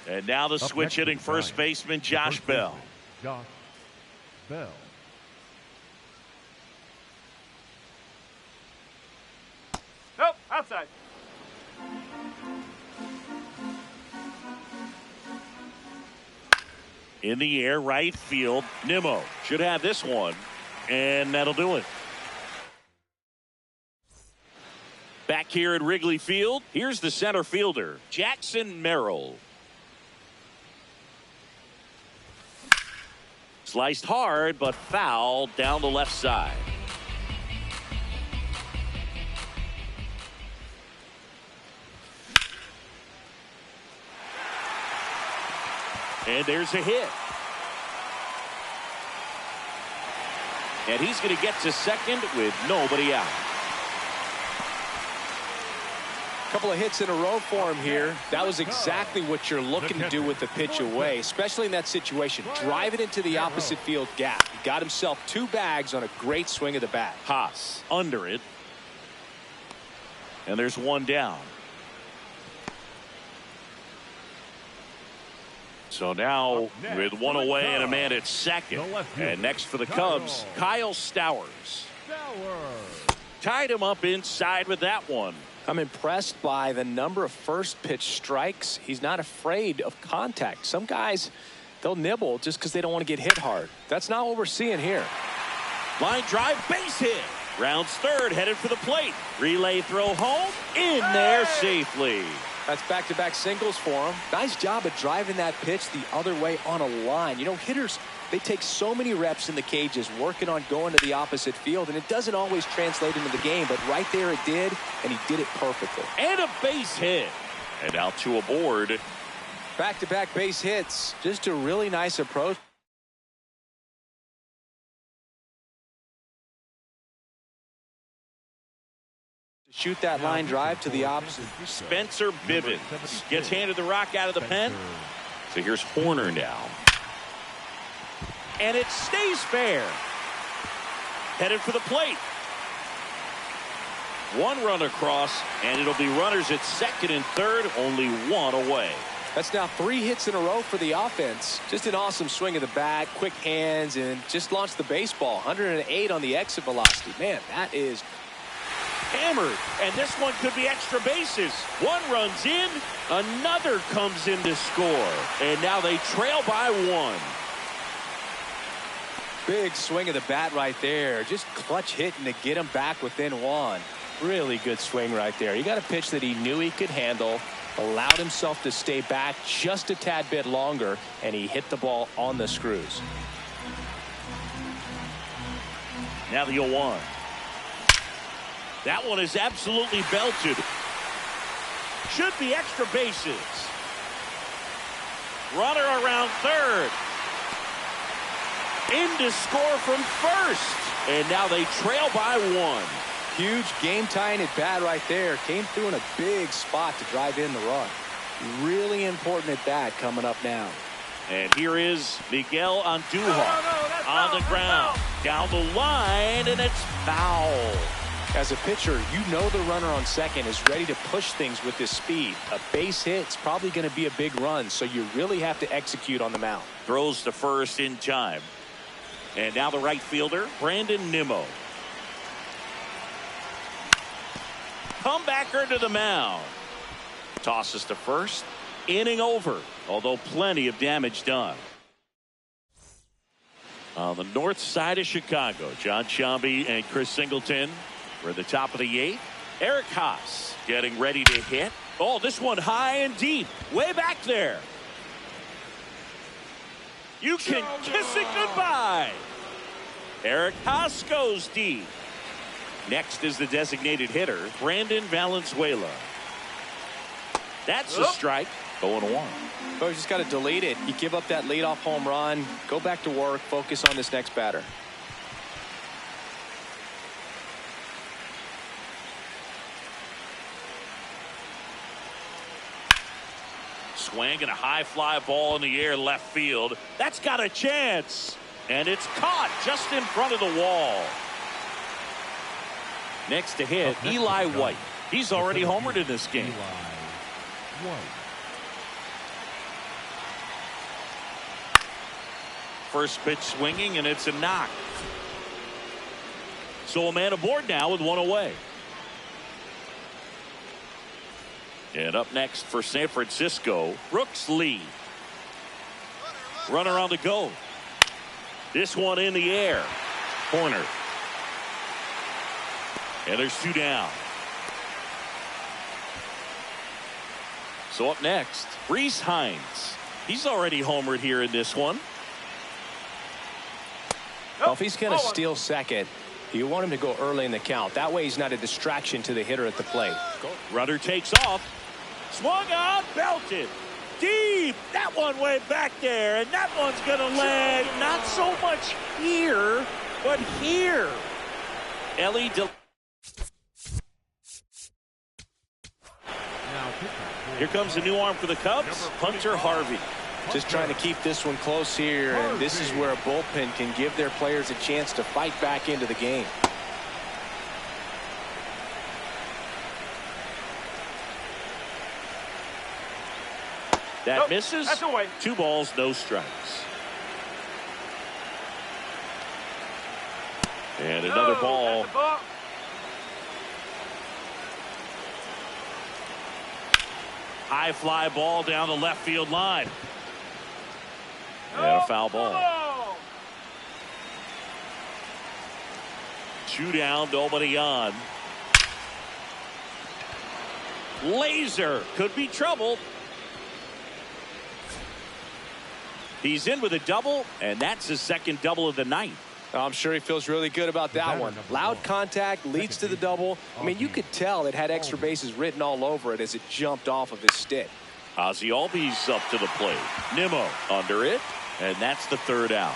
And now the switch hitting first baseman Josh Bell. Josh Bell. Nope, outside. In the air, right field. Nimmo should have this one, and that'll do it. Back here at Wrigley Field, here's the center fielder, Jackson Merrill. Sliced hard, but foul down the left side. And there's a hit. And he's going to get to second with nobody out. Couple of hits in a row for him here. That was exactly what you're looking to do with the pitch away, especially in that situation. Drive it into the opposite field gap. He got himself 2 bags on a great swing of the bat. Haas under it. And there's one down. So now with one away and a man at second. And next for the Cubs, Kyle Stowers. Tied him up inside with that one. I'm impressed by the number of first pitch strikes. He's not afraid of contact. Some guys, they'll nibble just because they don't want to get hit hard. That's not what we're seeing here. Line drive, base hit. Rounds third, headed for the plate. Relay throw home, in there safely. That's back-to-back singles for him. Nice job of driving that pitch the other way on a line. You know, hitters, they take so many reps in the cages working on going to the opposite field, and it doesn't always translate into the game, but right there it did, and he did it perfectly. And a base hit. And now 2 aboard. Back-to-back base hits. Just a really nice approach. Shoot that line drive to the opposite. Spencer Bivens gets handed the rock out of the pen. So here's Horner now. And it stays fair. Headed for the plate. 1 run across, and it'll be runners at second and third, only 1 away. That's now 3 hits in a row for the offense. Just an awesome swing of the bat, quick hands, and just launched the baseball. 108 on the exit velocity. Man, that is hammered, and this one could be extra bases. 1 runs in, another comes in to score, and now they trail by 1. Big swing of the bat right there. Just clutch hitting to get him back within 1. Really good swing right there. He got a pitch that he knew he could handle, allowed himself to stay back just a tad bit longer, and he hit the ball on the screws. Now the 0-1. That one is absolutely belted. Should be extra bases. Runner around third. In to score from first. And now they trail by 1. Huge game-tying at bat right there. Came through in a big spot to drive in the run. Really important at bat coming up now. And here is Miguel Andujar on the ground. Down the line, and it's foul. As a pitcher, you know the runner on second is ready to push things with his speed. A base hit's probably going to be a big run, so you really have to execute on the mound. Throws to first in time. And now the right fielder, Brandon Nimmo. Comebacker to the mound. Tosses to first. Inning over, although plenty of damage done. On the north side of Chicago, John Sciambi and Chris Singleton. We're at the top of the 8th. Eric Haas getting ready to hit. Oh, this one high and deep. Way back there. You can kiss it goodbye. Eric Haas goes deep. Next is the designated hitter, Brandon Valenzuela. That's a strike. 0-1. Oh, you just got to delete it. You give up that leadoff home run. Go back to work. Focus on this next batter. Swing and a high fly ball in the air left field. That's got a chance. And it's caught just in front of the wall. Next to hit, Eli White. He's already homered in this game. First pitch swinging, and it's a knock. So a man aboard now with one away. And up next for San Francisco, Brooks Lee. Runner on the go. This one in the air. Corner. And there's two down. So up next, Rhys Hines. He's already homered here in this one. Well, if he's going to steal second, you want him to go early in the count. That way he's not a distraction to the hitter at the plate. Runner takes off. Swung on, belted. Deep. That one went back there, and that one's going to land not so much here, but here. Ellie Here comes a new arm for the Cubs, Hunter Harvey. Just trying to keep this one close here, and this is where a bullpen can give their players a chance to fight back into the game. That misses. That's away. 2 balls, no strikes. And another ball. High fly ball down the left field line. And a foul ball. 2 down, nobody on. Laser could be trouble. He's in with a double, and that's his second double of the night. I'm sure he feels really good about that one. Loud contact leads to the double. I mean, you could tell it had extra bases written all over it as it jumped off of his stick. Ozzie Albies up to the plate. Nimmo under it, and that's the 3rd out.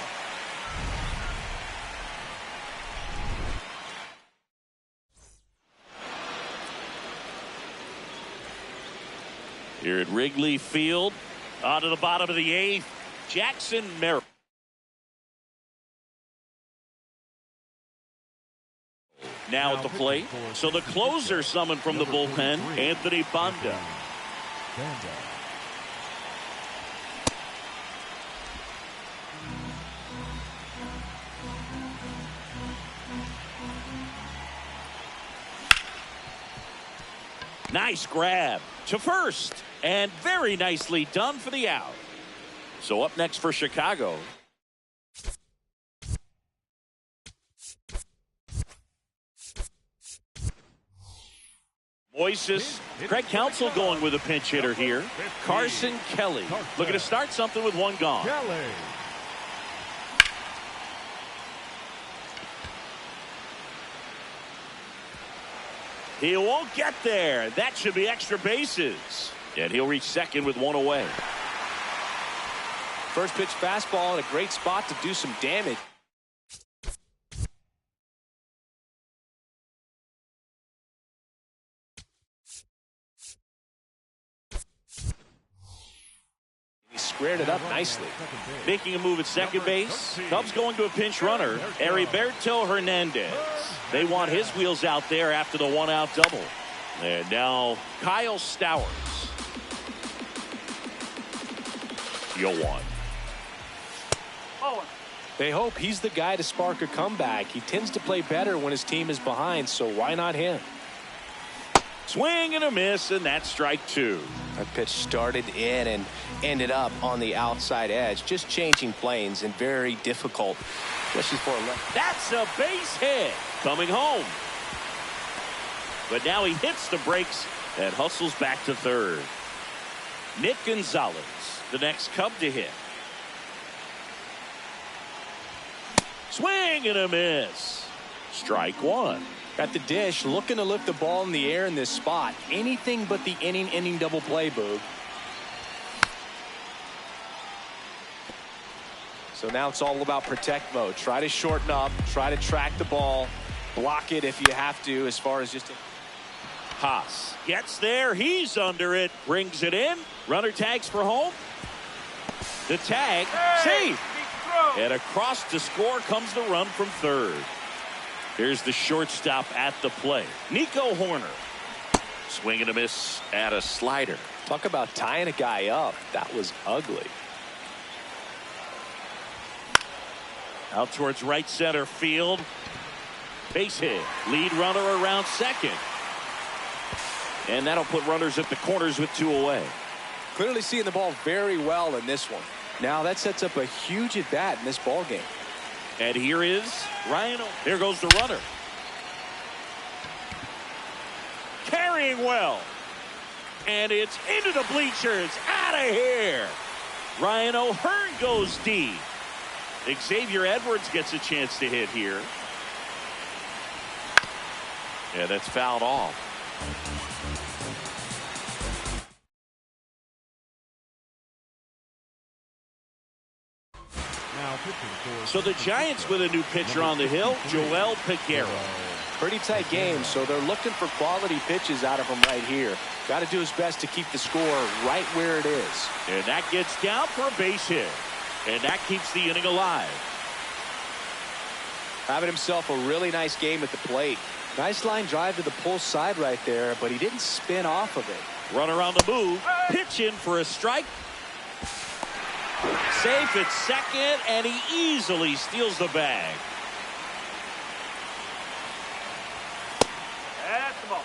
Here at Wrigley Field, onto the bottom of the 8th, Jackson Merrill. Now at the plate. So the closer summoned from the bullpen, Anthony Banda. Nice grab to first, and very nicely done for the out. So up next for Chicago. Moises, Craig Counsell going with a pinch hitter here. Carson Kelly looking to start something with 1 gone. He won't get there. That should be extra bases. And he'll reach second with 1 away. First pitch fastball in a great spot to do some damage. He squared it up nicely. Making a move at second base. Cubs going to a pinch runner, Heriberto Hernandez. They want his wheels out there after the 1-out double. And now Kyle Stowers. 0-1. They hope he's the guy to spark a comeback. He tends to play better when his team is behind, so why not him? Swing and a miss, and that's strike 2. That pitch started in and ended up on the outside edge, just changing planes and very difficult, especially for a left. That's a base hit coming home. But now he hits the brakes and hustles back to third. Nick Gonzalez, the next Cub to hit. Swing and a miss. Strike one. Got the dish, looking to lift the ball in the air in this spot. Anything but the inning double play, Boog. So now it's all about protect mode. Try to shorten up, try to track the ball, block it if you have to, as far as just... Haas gets there. He's under it. Brings it in. Runner tags for home. The tag. Safe. And across to score comes the run from third. Here's the shortstop at the play. Nico Horner. Swing and a miss at a slider. Talk about tying a guy up. That was ugly. Out towards right center field. Base hit. Lead runner around second. And that'll put runners at the corners with two away. Clearly seeing the ball very well in this one. Now that sets up a huge at bat in this ball game. And here is Ryan. There goes the runner. Carrying well. And it's into the bleachers. Out of here. Ryan O'Hearn goes deep. Xavier Edwards gets a chance to hit here. Yeah, that's fouled off. So the Giants with a new pitcher on the hill, Joel Peguero. Pretty tight game, so they're looking for quality pitches out of him right here. Got to do his best to keep the score right where it is. And that gets down for a base hit. And that keeps the inning alive. Having himself a really nice game at the plate. Nice line drive to the pull side right there, but he didn't spin off of it. Runner on the move. Pitch in for a strike. Safe at second, and he easily steals the bag. That's the ball.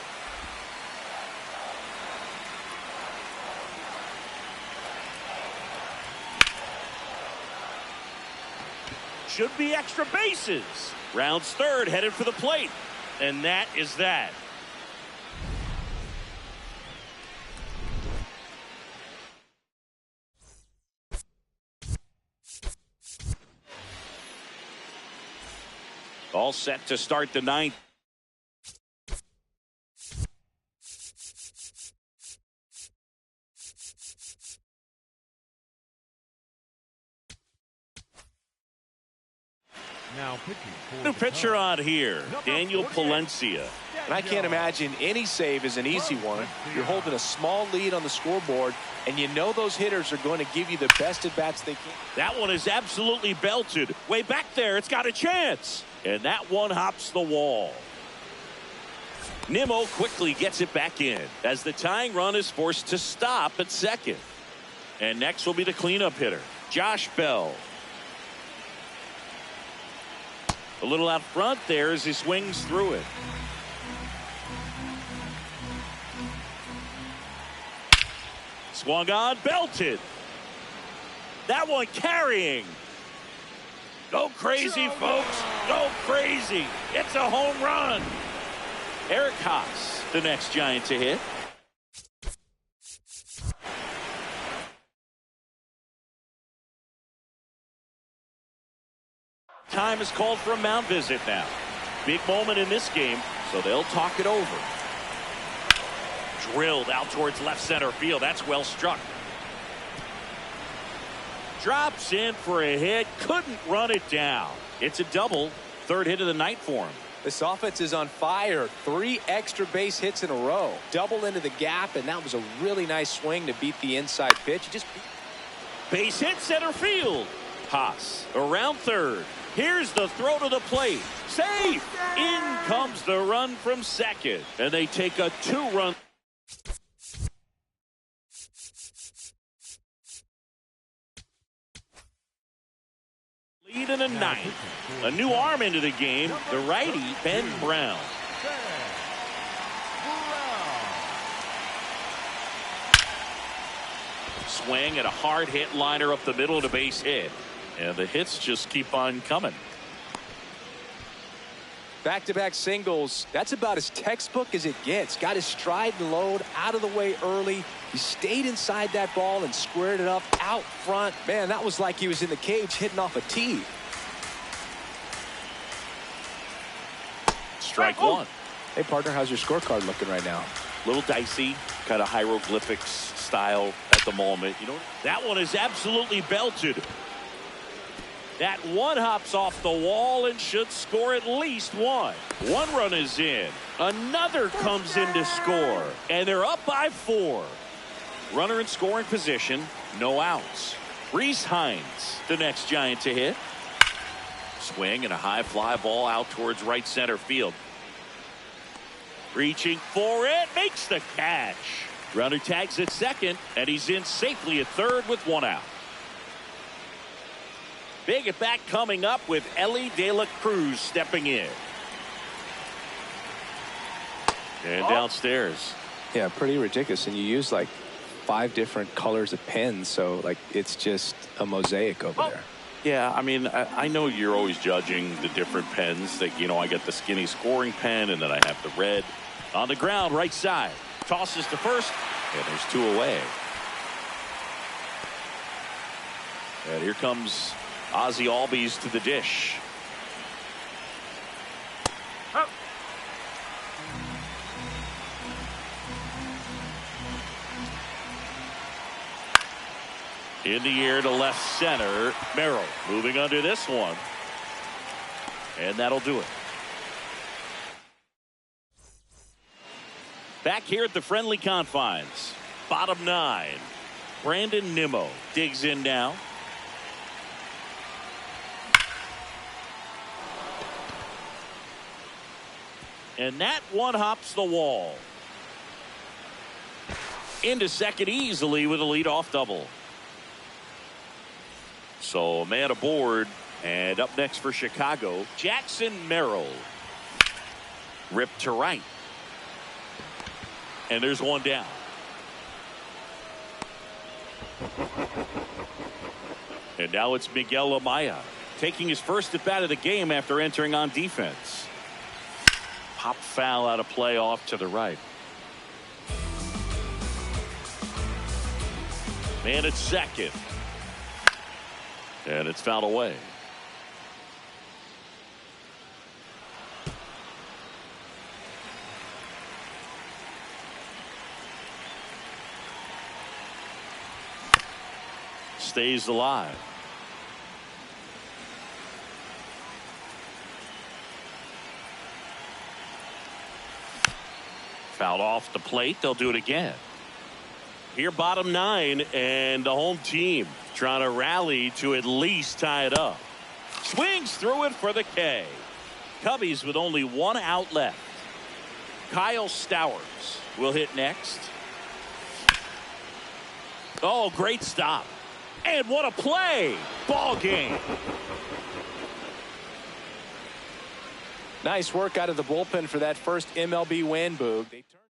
Should be extra bases. Rounds third, headed for the plate. And that is that. All set to start the ninth. Now pitching for New the pitcher Cubs, on here, Daniel Palencia. And I can't imagine any save is an easy one. You're holding a small lead on the scoreboard, and you know those hitters are going to give you the best at bats they can. That one is absolutely belted. Way back there, it's got a chance. And that one hops the wall. Nimmo quickly gets it back in as the tying run is forced to stop at second. And next will be the cleanup hitter, Josh Bell. A little out front there as he swings through it. Swung on, belted. That one carrying. Go crazy, folks. Go crazy. It's a home run. Eric Haas, the next Giant to hit. Time is called for a mound visit now. Big moment in this game, so they'll talk it over. Drilled out towards left center field. That's well struck. Drops in for a hit. Couldn't run it down. It's a double. Third hit of the night for him. This offense is on fire. 3 extra base hits in a row. Double into the gap, and that was a really nice swing to beat the inside pitch. Base hit center field. Haas around third. Here's the throw to the plate. Safe. In comes the run from second. And they take a 2-run. Lead in the ninth. A new arm into the game. The righty, Ben Brown. Swing and a hard hit liner up the middle to base hit. And the hits just keep on coming. Back-to-back singles. That's about as textbook as it gets. Got his stride and load out of the way early. He stayed inside that ball and squared it up out front. Man, that was like he was in the cage hitting off a tee. Strike one. Hey, partner, how's your scorecard looking right now? Little dicey, kind of hieroglyphics style at the moment. You know, that one is absolutely belted. That one hops off the wall and should score at least one. One run is in. Another comes in to score. And they're up by 4. Runner in scoring position. No outs. Rhys Hines, the next Giant to hit. Swing and a high fly ball out towards right center field. Reaching for it. Makes the catch. Runner tags at second. And he's in safely at third with one out. Big at bat coming up with Elly De La Cruz stepping in. And downstairs. Yeah, pretty ridiculous. And you use like 5 different colors of pens, so like it's just a mosaic over there. Yeah, I mean, I know you're always judging the different pens. That, you know, I get the skinny scoring pen, and then I have the red. On the ground, right side. Tosses to first, and there's 2 away. And here comes Ozzie Albies to the dish. Up. In the air to left center. Merrill moving under this one. And that'll do it. Back here at the friendly confines. Bottom 9. Brandon Nimmo digs in now. And that one hops the wall. Into second easily with a leadoff double. So a man aboard. And up next for Chicago, Jackson Merrill. Ripped to right. And there's one down. And now it's Miguel Amaya taking his first at bat of the game after entering on defense. Pop foul out of play off to the right. Man at second. And it's fouled away. Stays alive. Fouled off the plate. They'll do it again. Here, bottom 9, and the home team trying to rally to at least tie it up. Swings through it for the K. Cubbies with only 1 out left. Kyle Stowers will hit next. Oh, great stop. And what a play. Ball game. Nice work out of the bullpen for that first MLB win, Boog. They turned